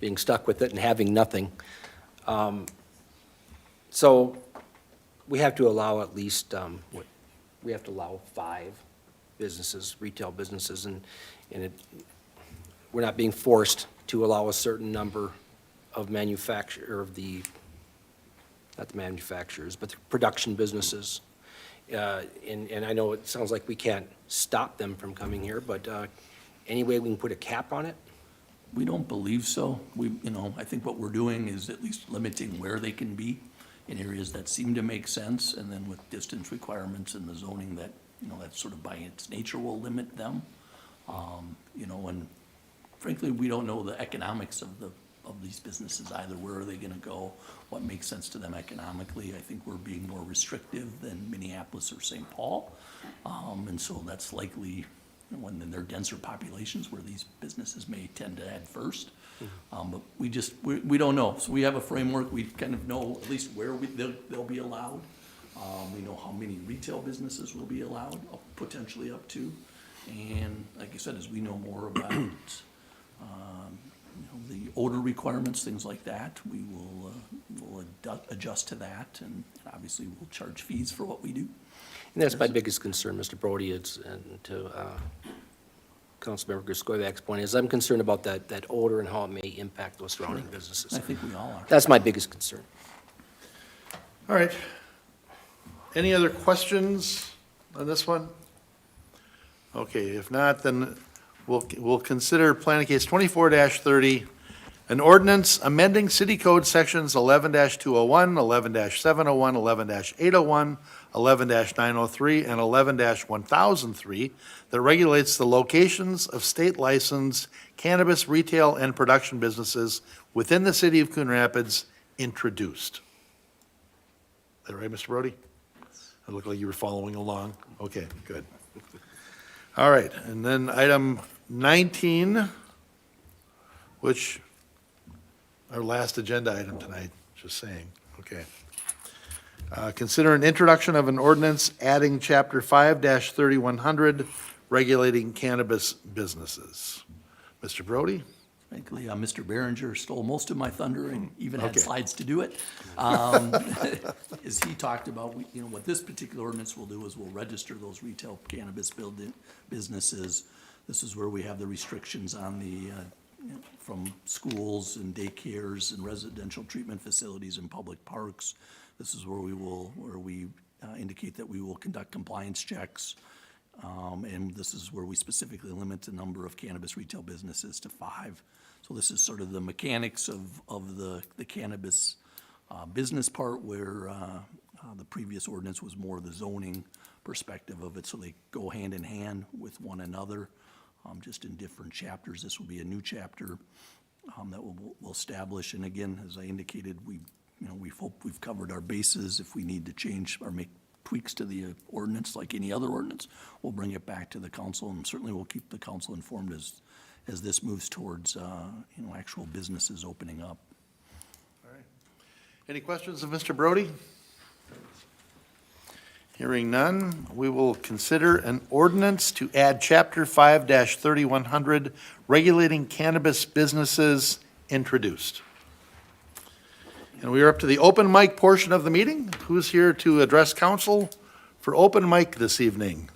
being stuck with it and having nothing. So we have to allow at least, we have to allow 5 businesses, retail businesses, and we're not being forced to allow a certain number of not the manufacturers, but the production businesses. And I know it sounds like we can't stop them from coming here, but any way we can put a cap on it?
We don't believe so. I think what we're doing is at least limiting where they can be in areas that seem to make sense, and then with distance requirements and the zoning that you know, that sort of by its nature will limit them. You know, and frankly, we don't know the economics of these businesses either. Where are they gonna go? What makes sense to them economically? I think we're being more restrictive than Minneapolis or St. Paul. And so that's likely, you know, when they're denser populations where these businesses may tend to head first. But we don't know. So we have a framework. We kind of know at least where they'll be allowed. We know how many retail businesses will be allowed, potentially up to. And like I said, as we know more about, you know, the odor requirements, things like that, we will we'll adjust to that, and obviously we'll charge fees for what we do.
And that's my biggest concern, Mr. Brody, and to Councilmember Griskoviac's point, is I'm concerned about that odor and how it may impact those surrounding businesses.
I think we all are.
That's my biggest concern.
All right. Any other questions on this one? Okay, if not, then we'll consider planning case 24-30, an ordinance amending city code sections 11-201, 11-701, 11-801, 11-903, and 11-1003 that regulates the locations of state licensed cannabis retail and production businesses within the city of Coon Rapids, introduced. Is that right, Mr. Brody? It looked like you were following along. Okay, good. All right, and then item 19, which, our last agenda item tonight, just saying, okay. Consider an introduction of an ordinance adding chapter 5-3100, regulating cannabis businesses. Mr. Brody?
Frankly, Mr. Behringer stole most of my thunder and even had
Okay.
slides to do it. As he talked about, you know, what this particular ordinance will do is we'll register those retail cannabis businesses. This is where we have the restrictions on the, you know, from schools and daycares and residential treatment facilities and public parks. This is where we indicate that we will conduct compliance checks. And this is where we specifically limit the number of cannabis retail businesses to 5. So this is sort of the mechanics of the cannabis business part, where the previous ordinance was more the zoning perspective of it. So they go hand in hand with one another, just in different chapters. This will be a new chapter that we'll establish. And again, as I indicated, we hope we've covered our bases. If we need to change or make tweaks to the ordinance, like any other ordinance, we'll bring it back to the council, and certainly we'll keep the council informed as this moves towards, you know, actual businesses opening up.
All right. Any questions of Mr. Brody? Hearing none, we will consider an ordinance to add chapter 5-3100, regulating cannabis businesses, introduced. And we are up to the open mic portion of the meeting. Who's here to address council for open mic this evening?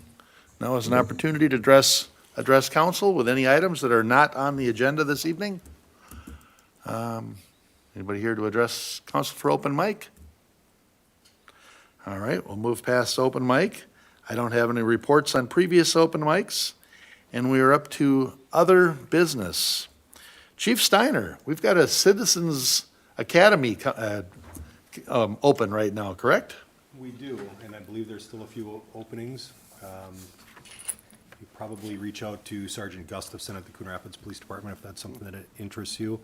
Now is an opportunity to address council with any items that are not on the agenda this evening. Anybody here to address council for open mic? All right, we'll move past open mic. I don't have any reports on previous open mics, and we are up to other business. Chief Steiner, we've got a Citizens Academy open right now, correct?
We do, and I believe there's still a few openings. You probably reach out to Sergeant Gustafson at the Coon Rapids Police Department if that's something that interests you.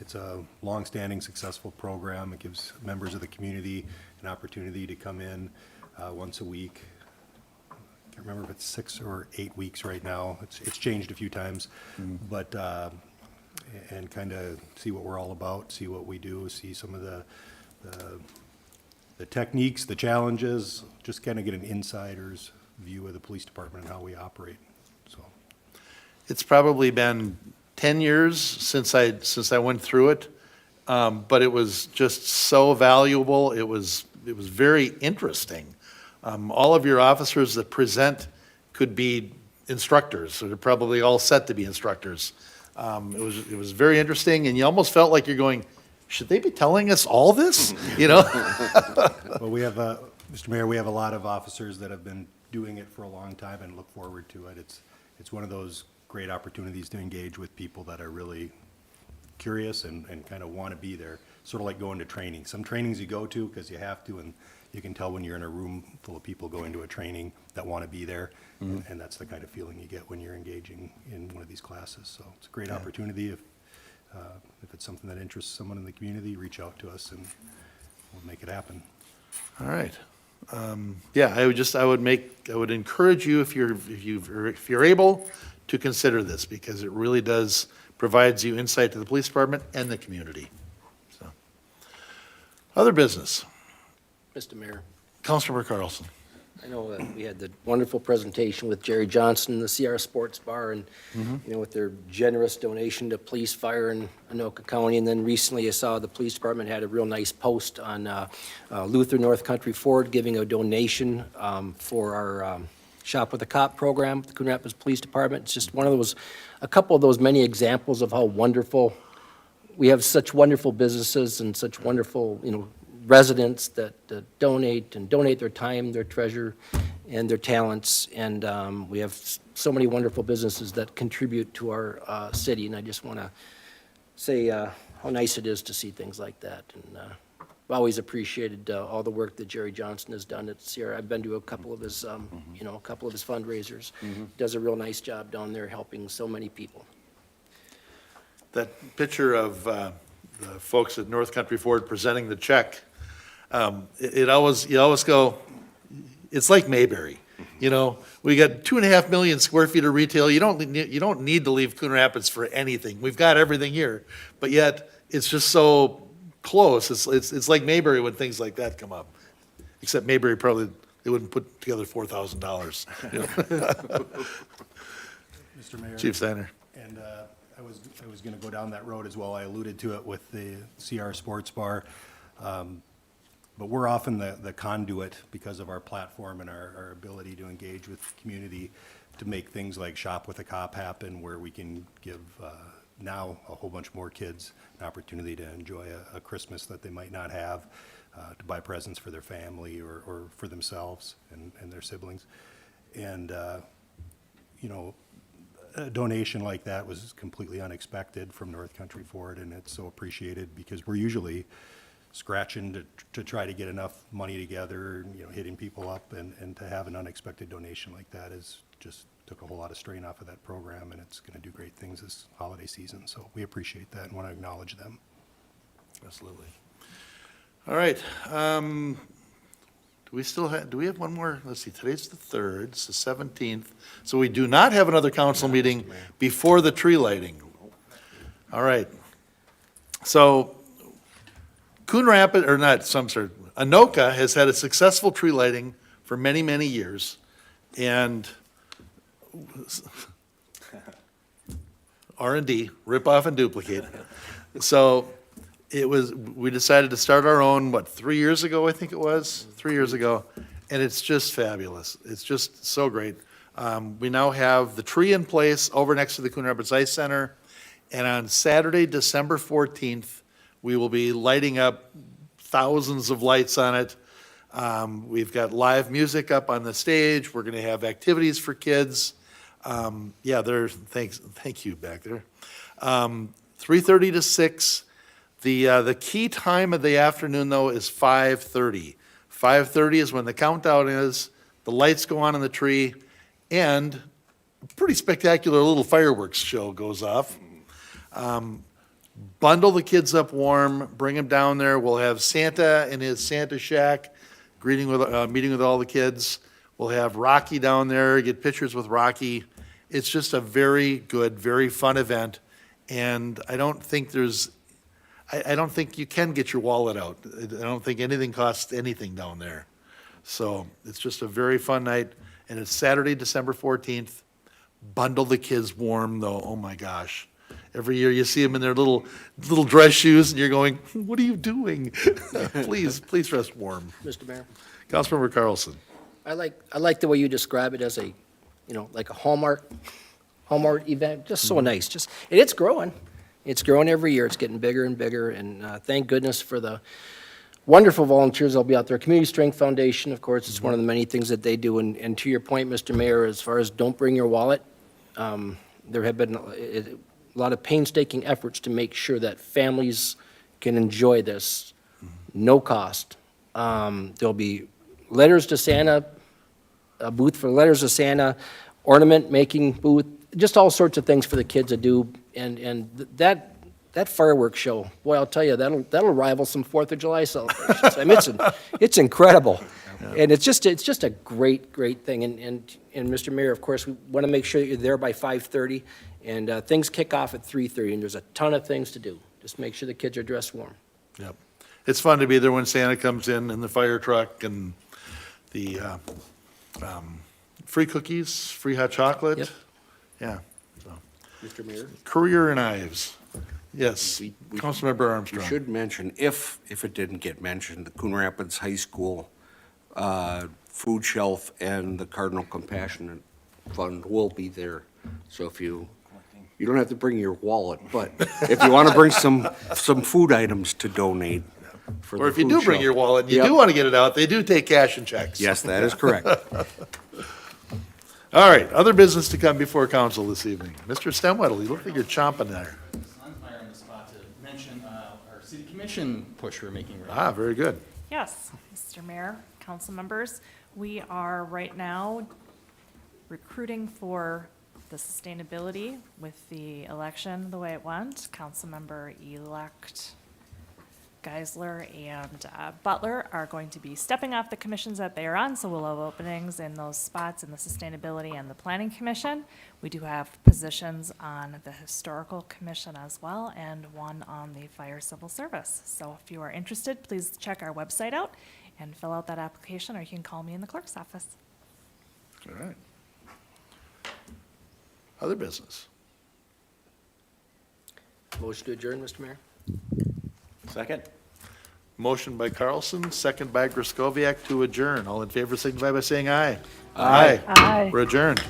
It's a long-standing, successful program. It gives members of the community an opportunity to come in once a week. I can't remember if it's 6 or 8 weeks right now. It's changed a few times, but and kind of see what we're all about, see what we do, see some of the techniques, the challenges, just kind of get an insider's view of the police department and how we operate. So
It's probably been 10 years since I went through it, but it was just so valuable. It was very interesting. All of your officers that present could be instructors, so they're probably all set to be instructors. It was very interesting, and you almost felt like you're going, should they be telling us all this? You know?
well, we have, Mr. Mayor, we have a lot of officers that have been doing it for a long time and look forward to it. It's one of those great opportunities to engage with people that are really curious and kind of want to be there, sort of like going to training. Some trainings you go to because you have to, and you can tell when you're in a room full of people going to a training that want to be there, and that's the kind of feeling you get when you're engaging in one of these classes. So it's a great opportunity. If it's something that interests someone in the community, reach out to us and we'll make it happen.
All right. Yeah, I would encourage you, if you're able, to consider this, because it really does, provides you insight to the police department and the community. So, other business.
Mr. Mayor,
Councilmember Carlson.
I know that we had the wonderful presentation with Jerry Johnson, the CR Sports Bar, and, with their generous donation to police, fire in Anoka County. And then recently I saw the police department had a real nice post on Luther North Country Ford giving a donation for our Shop with a Cop program, the Coon Rapids Police Department. It's just a couple of those many examples of how wonderful, we have such wonderful businesses and such wonderful, residents that donate their time, their treasure, and their talents. And we have so many wonderful businesses that contribute to our city. And I just want to say how nice it is to see things like that. And I've always appreciated all the work that Jerry Johnson has done at Sierra. I've been to a couple of his, fundraisers. Does a real nice job down there helping so many people.
That picture of the folks at North Country Ford presenting the check, you always go, it's like Mayberry. We got 2.5 million square feet of retail. You don't need to leave Coon Rapids for anything. We've got everything here, but yet it's just so close. It's like Mayberry when things like that come up. Except Mayberry probably, they wouldn't put together $4,000.
Mr. Mayor.
Chief Steiner.
And I was going to go down that road as well. I alluded to it with the CR Sports Bar. But we're often the conduit, because of our platform and our ability to engage with the community, to make things like Shop with a Cop happen, where we can give now a whole bunch more kids an opportunity to enjoy a Christmas that they might not have, to buy presents for their family or for themselves and their siblings. And, a donation like that was completely unexpected from North Country Ford, and it's so appreciated, because we're usually scratching to try to get enough money together, hitting people up, and to have an unexpected donation like that is just took a whole lot of strain off of that program, and it's going to do great things this holiday season. So we appreciate that and want to acknowledge them.
Absolutely. All right. Do we have one more? Let's see, today's the 3rd, it's the 17th. So we do not have another council meeting before the tree lighting. All right. So Coon Rapids, or not, Anoka has had a successful tree lighting for many, many years. And R&D, rip off and duplicate. So we decided to start our own, 3 years ago, I think it was? 3 years ago. And it's just fabulous. It's just so great. We now have the tree in place over next to the Coon Rapids Ice Center. And on Saturday, December 14th, we will be lighting up thousands of lights on it. We've got live music up on the stage. We're going to have activities for kids. Thank you back there. 3:30 to 6. The key time of the afternoon, though, is 5:30. 5:30 is when the countdown is, the lights go on in the tree, and a pretty spectacular little fireworks show goes off. Bundle the kids up warm, bring them down there. We'll have Santa in his Santa shack, meeting with all the kids. We'll have Rocky down there, get pictures with Rocky. It's just a very good, very fun event, and I don't think you can get your wallet out. I don't think anything costs anything down there. So it's just a very fun night, and it's Saturday, December 14th. Bundle the kids warm, though. Oh, my gosh. Every year you see them in their little dress shoes, and you're going, what are you doing? Please dress warm.
Mr. Mayor?
Councilmember Carlson.
I like the way you describe it as a, like a Hallmark event. Just so nice. And it's growing. It's growing every year. It's getting bigger and bigger. And thank goodness for the wonderful volunteers that'll be out there. Community Strength Foundation, of course, it's one of the many things that they do. And to your point, Mr. Mayor, as far as don't bring your wallet, there have been, a lot of painstaking efforts to make sure that families can enjoy this, no cost. There'll be letters to Santa, a booth for letters to Santa, ornament making booth, just all sorts of things for the kids to do. And that fireworks show, boy, I'll tell you, that'll rival some 4th of July celebrations. I mean, it's incredible. And it's just a great, great thing. And Mr. Mayor, of course, we want to make sure that you're there by 5:30, and things kick off at 3:30, and there's a ton of things to do. Just make sure the kids are dressed warm.
Yep. It's fun to be there when Santa comes in the fire truck, and the free cookies, free hot chocolate.
Yep.
Yeah. So.
Mr. Mayor?
Career Knives. Yes, Councilmember
We
Armstrong.
should mention, if it didn't get mentioned, the Coon Rapids High School food shelf and the Cardinal Compassionate Fund will be there. So if you don't have to bring your wallet, but if you want to bring some food items to donate for the
Or if you
food
do bring
shelf.
your wallet and you
Yep.
do want to get it out, they do take cash and checks.
Yes, that is correct.
All right, other business to come before council this evening. Mr. Stemwedel, you look like you're chomping there.
Fire on the spot to mention our city commission push we're making right now.
Ah, very good.
Yes, Mr. Mayor, council members, we are right now recruiting for the sustainability with the election the way it went. Councilmember-elect Geisler and Butler are going to be stepping off the commissions that they are on, so we'll have openings in those spots in the Sustainability and the Planning Commission. We do have positions on the Historical Commission as well, and one on the Fire Civil Service. So if you are interested, please check our website out and fill out that application, or you can call me in the clerk's office.
All right. Other business.
Motion to adjourn, Mr. Mayor?
Second?
Motion by Carlson, second by Griscoviac to adjourn. All in favor signify by saying aye.
Aye.
Aye.
We're adjourned.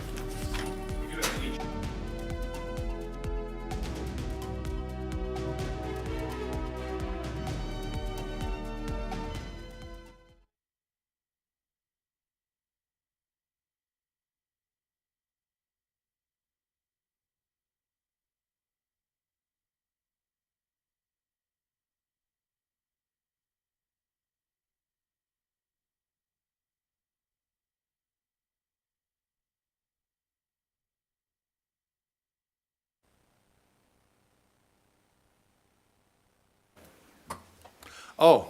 Oh,